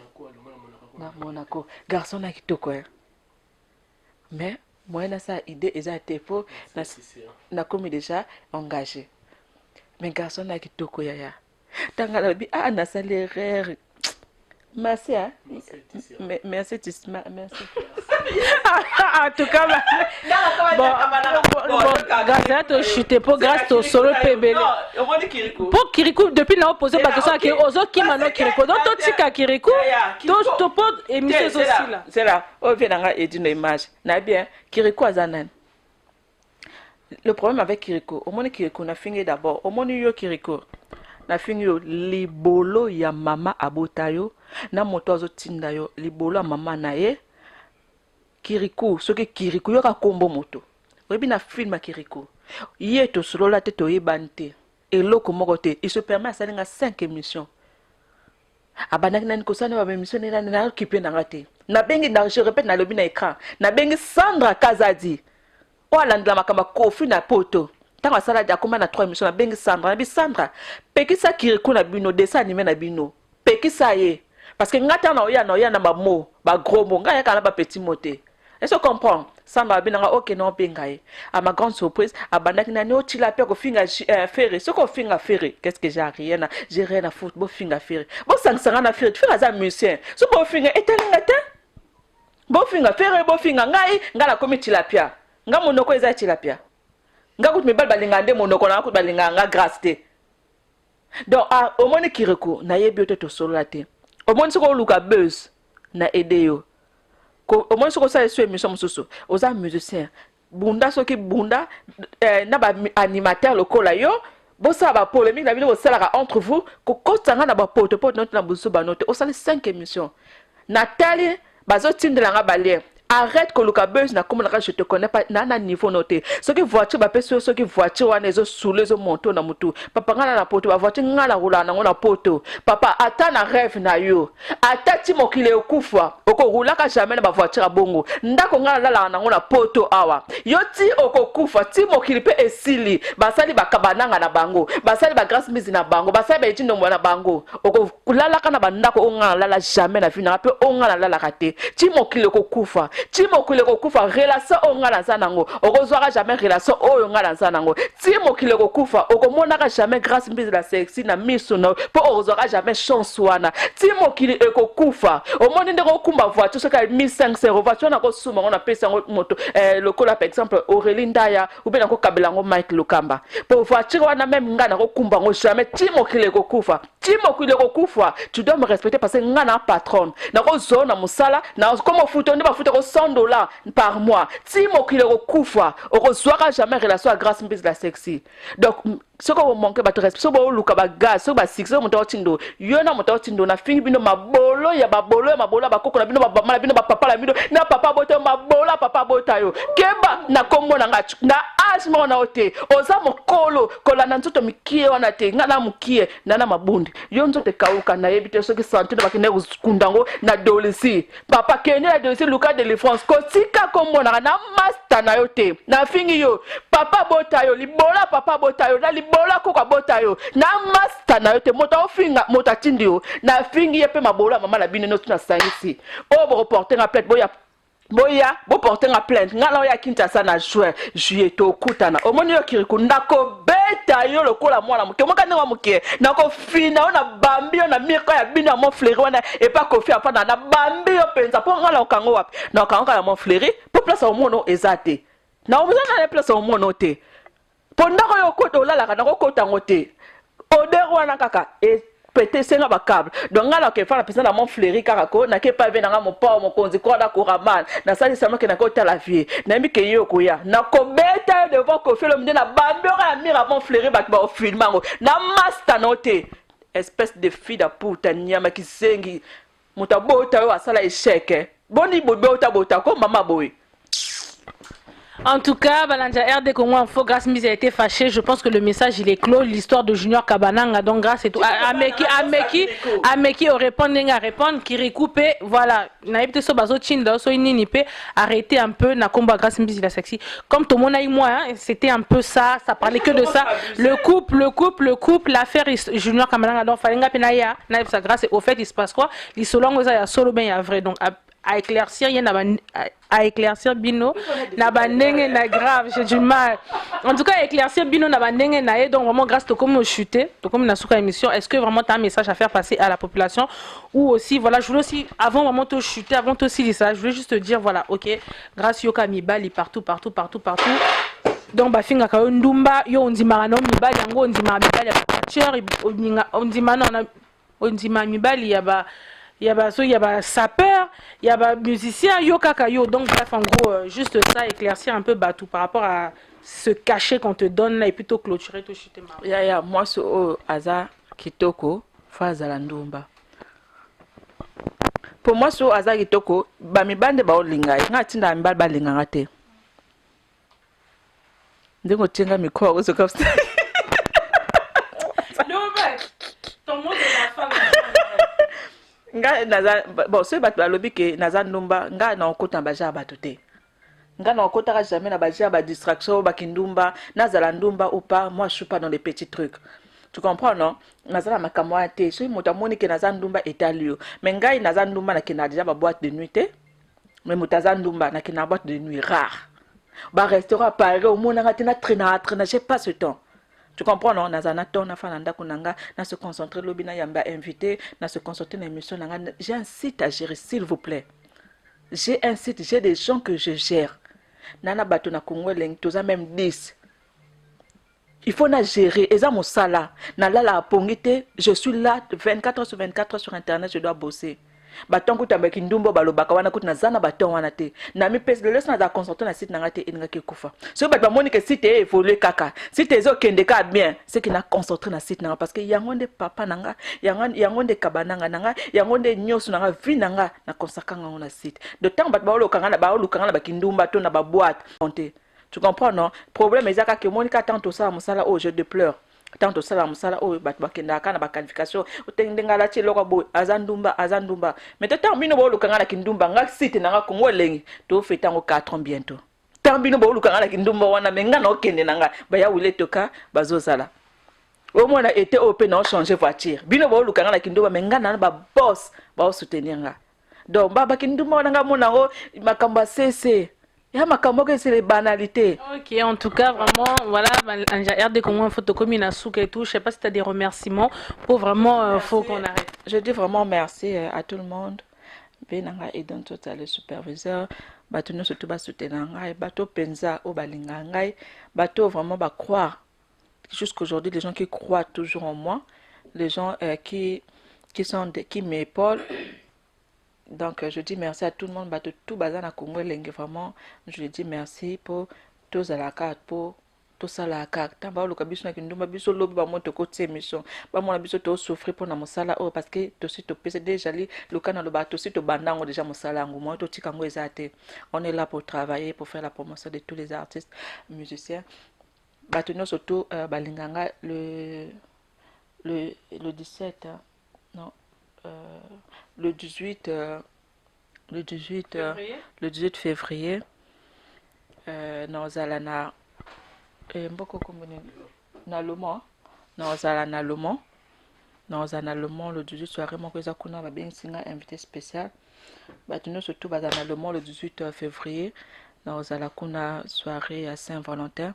S1: na Monaco garçon na kitoko mais moi na sa idée eza te po na komi déjà engagé mais garçon na kitoko yaya tanga lobi na sali erreur merci merci merci
S2: en tout cas grâce à toi chuté pour grâce au solo pebele pour Kirikou depuis na poser la question que ozo qui mano Kirikou donc toi tika Kirikou donc to pot émission aussi là
S1: c'est là on vient nga édine image na bien Kirikou azanan le problème avec Kirikou au monde Kirikou na fingi d'abord au monde yo Kirikou na fingi yo libolo ya mama abotayo na moto azotinda yo libolo ya mama na ye Kirikou soki Kirikou yoka kombo moto oyebi na film ya Kirikou ye tosolola te toyebani te eloko moko te il se permet asalinga 5 émissions abandaki nani kosana ba émission nani na occupé nanga te na bengi na je répète na lobi na écran na bengi Sandra Kazadi o alandela makamba kofi na poto tango asala dia koma na 3 émissions na bengi Sandra na bi Sandra pekisa Kirikou na bino dessin animé na bino pekisa ye parce que ngata na oya na ba mot ba gros mot ngaya kana ba petit mot te. Est-ce que comprend Sandra binanga OK non bengaye à ma grande surprise abandaki na no tila pe ko finga ferré ce ko finga ferré qu'est-ce que j'ai rien à foutre bo finga ferré bo sangsanga na ferré tu fais ça musicien so bo finga etalinga te bo finga ferré bo finga ngai ngala komi tilapia nga monoko eza tilapia nga kuti mibal balinga nde monoko na kuti balinga nga grâce te donc au moni Kirikou na yebi oto to solo la te au moni soko luka buzz na aider yo au moins soko sa sur émission mosusu oza musicien bunda soki bunda na ba animateur lokola yo bosa ba polémique na bino bosalaka entre vous ko kotanga na ba poto na busu ba note osali 5 émissions na tali bazo tindela nga balien arrête que le buzz na comme je te connais pas na niveau noté ce qui voiture ba peso ce qui voiture wana ezo soule ezo monto na mutu papa ngala na poto ba voiture ngala roula na ngona poto papa ata na rêve na yo ata ti mokile okufa oko roula ka jamais na ba voiture bongo ndako ngala la na ngona poto awa yo ti okokufa ti mokile pe esili basali bakabananga na bango basali ba grâce mise na bango basali ba etindo mwana bango oko kulala kana bandako ongala la jamais na vie na pe ongala la raté ti mokile okufa Timo kile kufa relation ongala zanango okozwaka jamais relation oyo ngala zanango Timo kile kufa okomonaka jamais grâce mise la sexy na miso na po okozwaka jamais chance wana Timo kile ekokufa omoni ndeko kumba voiture soka 1500 euros voiture na ko suma on a pesa moto lokola par exemple Aurélie Ndaya ou bien ko kabelango Mike Lukamba po voiture wana même ngana ko kumba ngo jamais Timo kile kufa tu dois me respecter parce que ngana patron na ko zona musala na comme futo ndi ba futo ko $100 par mois. Si mon kilo kufa, on reçoira jamais relation à grâce mise la sexy. Donc ce qu'on manque ba respect, so ba luka ba gaz, so ba six, so moto tindo. Yo na moto tindo na fingi bino mabolo ya babolo ba koko na bino ba mama bino ba papa la bino na papa boto mabola papa botayo. Keba na kombo na ngachu na asmo na ote. Oza mokolo kola na nzoto mikie wana te ngana mukie na mabundi. Yo nzote kauka na yebite so ki santé ba kine kundango na dolisi. Papa kene la dolisi luka de France kotika kombo na master na yote. Na fingi yo papa botayo libola papa botayo na libola koka botayo na master na yote moto ofinga moto atindi yo na fingi yepe mabola mama la bino na saisi o bo reporter na plainte boya bo porter na plainte ngala ya Kinshasa na juillet to kutana omoni yo Kirikou ndako beta yo lokola mwana muke moka ndenge muke nako fina ona bambi na miko ya bino mon fleury wana e pas kofi apa na bambi yo penza po ngala okango wapi na okango la mon fleury po place au mono ezate na omona na place au mono te pondako yo koto la kana ko kota ngote odero wana kaka e pété senga ba câble donc ngala ke fala pesa na mon fleury kaka ko na ke pa ve na mo pa mo konzi ko da ko ramal na sali sama ke na ko ta la vie na mi ke yo ko ya na ko beta devant ko fait le mde na bambi o ka mira mon fleury ba ko filmango na master note espèce de fille da puta nyama kisengi Muta bota yo asala échec. Boni bota bota ko mama boy.
S2: En tout cas, Balanja RD Congo Info, grâce Mise a été fâché. Je pense que le message il est clos. L'histoire de Junior Kabananga, donc grâce et tout. Ameki aurait répondre, qui recoupe, voilà. Naïbte so bazo chinda, so ininipe, arrêtez un peu, na combat grâce Mise la sexy. Comme tout le monde a eu moi, c'était un peu ça, ça parlait que de ça. Le couple, l'affaire Junior Kabananga, donc fallait nga penaya, naïb sa grâce. Au fait, il se passe quoi? Les solongs, il y a solo ben, il y a vrai. Donc, à éclaircir, il y a à éclaircir Bino, na bandenge na grave, j'ai du mal. En tout cas, à éclaircir Bino na bandenge na donc vraiment grâce à comme chuté, comme na souka émission, est-ce que vraiment tu as un message à faire passer à la population ou aussi voilà, je voulais aussi avant vraiment te chuter, avant te aussi ça, je voulais juste te dire voilà, OK, grâce yoka mibali partout. Donc bafinga ka ndumba yo ondimara no mibali yango ondimara mibali ya cher ondima mibali ya ba il y a sapeur, il y a musicien, yo kakayo. Donc bref, en gros, juste ça, éclaircir un peu tout par rapport à ce cachet qu'on te donne là et plutôt clôturer tout chuter.
S1: Moi c'est aza kitoko faza la ndumba. Pour moi c'est aza kitoko ba mibande ba olinga ngati nda mibali ba linga ngate. Ndingo tinga mikoro so comme ça.
S2: Non mais ton mot de la femme.
S1: Nga naza bon c'est bat balobi ke naza ndumba nga na okota baja batote nga na okota jamais na baja ba distraction ba kindumba nazala ndumba ou pas, moi je suis pas dans les petits trucs, tu comprends non? Nazala makamwa te so motamoni ke naza ndumba etalio mais nga naza ndumba na kina déjà ba boîte de nuit te mais motaza ndumba na kina boîte de nuit rare ba restaurant Paris au monde nga tina traîner j'ai pas ce temps. Tu comprends non? Nazana ton na fananda kunanga na se concentrer lobina yamba invité na se concentrer dans l'émission nanga. J'ai un site à gérer s'il vous plaît. J'ai un site, j'ai des gens que je gère. Nana bato na Congo leng toza même 10. Il faut na gérer eza mon sala. Na la pongite, je suis là 24 heures sur 24 heures sur internet, je dois bosser. Baton kuta baki ndumbo balobaka wana kuta nazana baton wana te na mi pèse le laisse na concentrer na site nanga te enga ke kufa so ba moni ke site évoluer kaka site ezo kende ka bien c'est qui na concentrer na site nanga parce que yango nde papa nanga yango nde kabananga nanga yango nde nyoso nanga vi nanga na consacrer nanga na site de temps ba olokanga na baki ndumba to na ba boîte monter. Tu comprends non? Problème ezaka ke monika tanto ça musala oh je déplore tanto sala musala o bat bakenda kana ba qualification utendenga la chelo kwa boy azandumba mais tant bino bo lukanga na kindumba nga site na nga Kongo lengi to fetango 4 ans bientôt tant bino bo lukanga na kindumba wana menga na okende nanga ba ya wile toka bazozala au moins na été op na changer voiture bino bo lukanga na kindumba menga na ba boss ba soutenir nga donc baba kindumba wana nga mona o makamba cc. Il y a ma camogue, c'est les banalités.
S2: Ok, en tout cas, vraiment, voilà, RD Congo Info commune à souk et tout. Je sais pas si tu as des remerciements pour vraiment, faut qu'on arrête.
S1: Je dis vraiment merci à tout le monde. Benanga et dans total le superviseur. Bato nous surtout bas soutenir ngai, bato penza au balinga ngai, bato vraiment ba croire. Jusqu'aujourd'hui, les gens qui croient toujours en moi, les gens qui m'épaulent. Donc, je dis merci à tout le monde. Tout bazan à Congo, vraiment, je dis merci pour tous à la carte, pour tout ça la carte. Tant que le cabinet n'a qu'une biso lobby ba monte côté mission. Ba mon biso to souffrir pour na mosala oh parce que to si to pese déjà le canal le bateau si to bandango déjà mosala ngo moi to tikango ezate. On est là pour travailler, pour faire la promotion de tous les artistes, musiciens. Bateau surtout balinganga le 17 non le 18 février nazala na mboko komone na Le Mans nazala na Le Mans le 18 soirée moko eza kuna babengisinga invité spécial bato nyonso surtout bazala na Le Mans le 18 février nazala kuna soirée à Saint-Valentin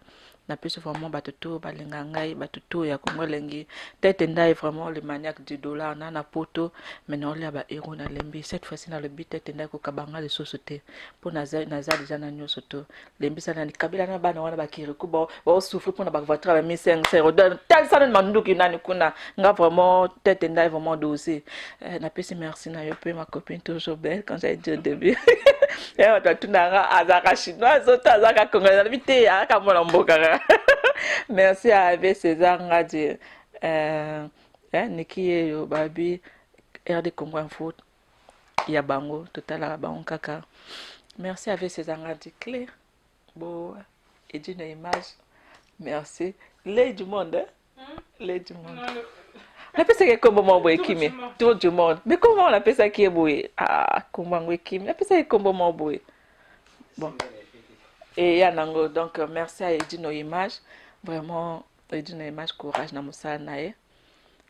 S1: na plus vraiment batuto balinga ngai batuto ya Congo lengi tête ndai vraiment le maniaque du dollar na poto mais non là ba héros na lembi cette fois-ci na le but tête ndai ko kabanga les sociétés pour naza déjà na nyoso to lembi sana ni kabila na bana wana bakiri ko ba souffrir pour na ba voiture ba 1500 euros tel ça na manduki nani kuna nga vraiment tête ndai vraiment dossier na pesi merci na yo pe ma copine toujours belle quand j'ai dit au début et on doit tout nanga azaka chinois autres azaka congolais vite ya kamona mboka. Merci à Ave César Ngadi Niki Babi RD Congo Info ya bango totalaka bango kaka. Merci avec ces engrais clés. Bon, et d'une image. Merci. L'œil du monde, hein? L'œil du monde. On appelle ça comment mon Kimi? Tour du monde. Mais comment on appelle ça qui est boué? Ah, comment on Kimi? On appelle ça comment mon boué? Bon. Et Yanango, donc merci à Edino Image. Vraiment, Edino Image, courage na Moussa Nae.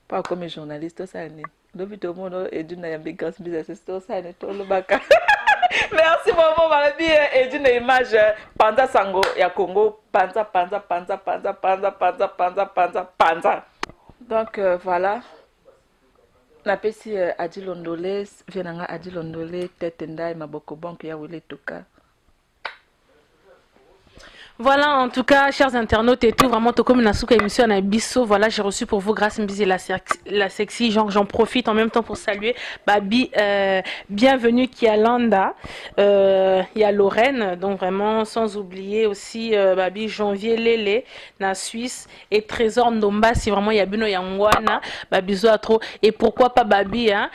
S1: Pas comme journaliste, ça n'est. Depuis tout le monde, Edino Yambigas business, ça n'est tout le baka. Merci maman, ma vie Edino Image. Panza Sango, ya Congo. Panza. Donc voilà. Na pesi Adilondole, vienanga Adilondole, tetenda et maboko banque ya wile tuka.
S2: Voilà, en tout cas, chers internautes et tout, vraiment, tout comme une émission à Bisso, voilà, j'ai reçu pour vous, grâce à Mbizi la sexy, genre, j'en profite en même temps pour saluer Babi, bienvenue Kialanda, il y a Lorraine, donc vraiment, sans oublier aussi Babi Janvier Lele, na Suisse, et Trésor Ndomba, si vraiment il y a Bino Yangwana, Babi à trop, et pourquoi pas Babi, hein,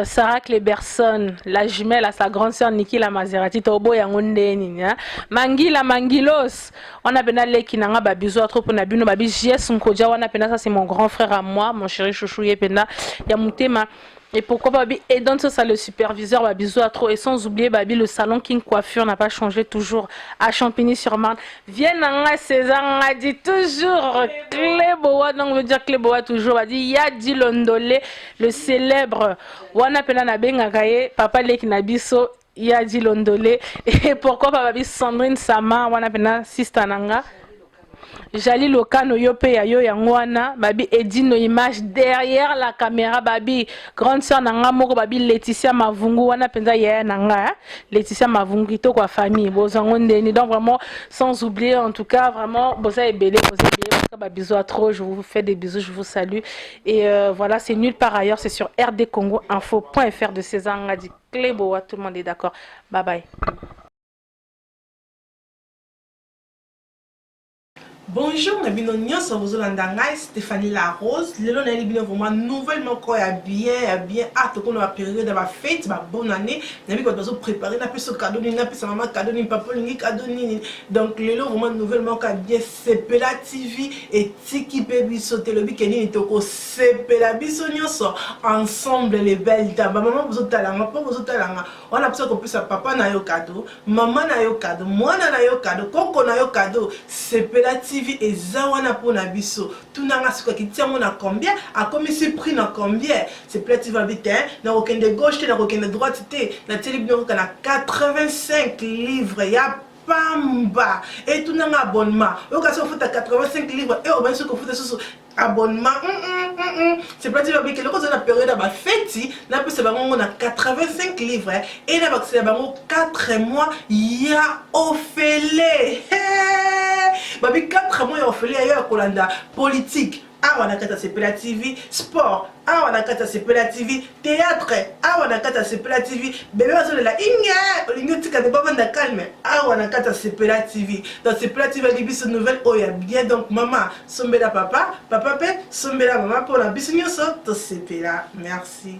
S2: Sarah Kleberson, la jumelle à sa grande sœur Niki la Maserati, Tobo Yangondeni, hein, Mangilos, on a pena les kinanga babizo à trop pour nabino babi JS Nkodja, on a pena ça c'est mon grand frère à moi, mon chéri chouchou yepena Yamutema. Et pourquoi Babi et donc ça le superviseur Babizo à trop, et sans oublier Babi le salon King Coiffure n'a pas changé, toujours à Champigny-sur-Marne. Vienne en César a dit toujours Cléboa, donc veut dire Cléboa toujours a dit Yadi Londole, le célèbre wana pena na bengakaye papa leki na biso Yadi Londole. Et pourquoi pas Babi Sandrine Sama wana pena sister nanga Jali Lokano yope ya yo yangwana Babi Edino Image derrière la caméra Babi grande sœur nanga moko Babi Laetitia Mavungu wana penza ya nanga Laetitia Mavungu to kwa famille bozango ndeni, donc vraiment sans oublier en tout cas vraiment boza ebele bisous à trop, je vous fais des bisous, je vous salue et voilà, c'est nulle part ailleurs, c'est sur rdcongoinfo.fr de César Ngadi Cléboa, tout le monde est d'accord, bye bye.
S4: Bonjour, Nabino Nyos, vous allez Stéphanie Larose. Lelo na libino vraiment nouvellement quoi bien hâte qu'on a période de la fête, ma bonne année. Nabi quand nous préparer na plus cadeau ni na plus maman cadeau ni papa ni cadeau ni. Donc lelo vraiment nouvellement quoi bien Sepela TV et Tiki Baby sauter le week-end ni toko Sepela biso nyos ensemble les belles dames. Maman vous talanga, papa vous talanga. On a besoin qu'on puisse papa na yo cadeau, maman na yo cadeau, moi na yo cadeau, koko na yo cadeau. Sepela TV et Zawana pour Nabiso. Tout n'a pas ce qui tient à combien, à combien c'est pris dans combien. C'est plaisir à vite, n'a aucun de gauche, n'a aucun de droite, la télévision a 85 livres, il y a Pamba. Et tout n'a pas abonnement. Au cas où vous faites 85 livres, et au moins ce que vous faites abonnement. C'est pas dire que le cause de la période de la fête, n'a plus c'est on a 85 livres et n'a pas c'est 4 mois il y a Ophélie. Babi 4 mois il y a Ophélie ailleurs Kolanda politique. Ah, on a kata Sepela TV, sport. Ah, on a kata Sepela TV, théâtre. Ah, on a kata Sepela TV, bébé on la inga, l'ingo tika de baba na calme. Ah, on a kata Sepela TV. Dans Sepela TV il y a des nouvelles oh il y a bien donc maman, sombela papa, papa pe, sombela maman pour la biso nyoso to Sepela. Merci.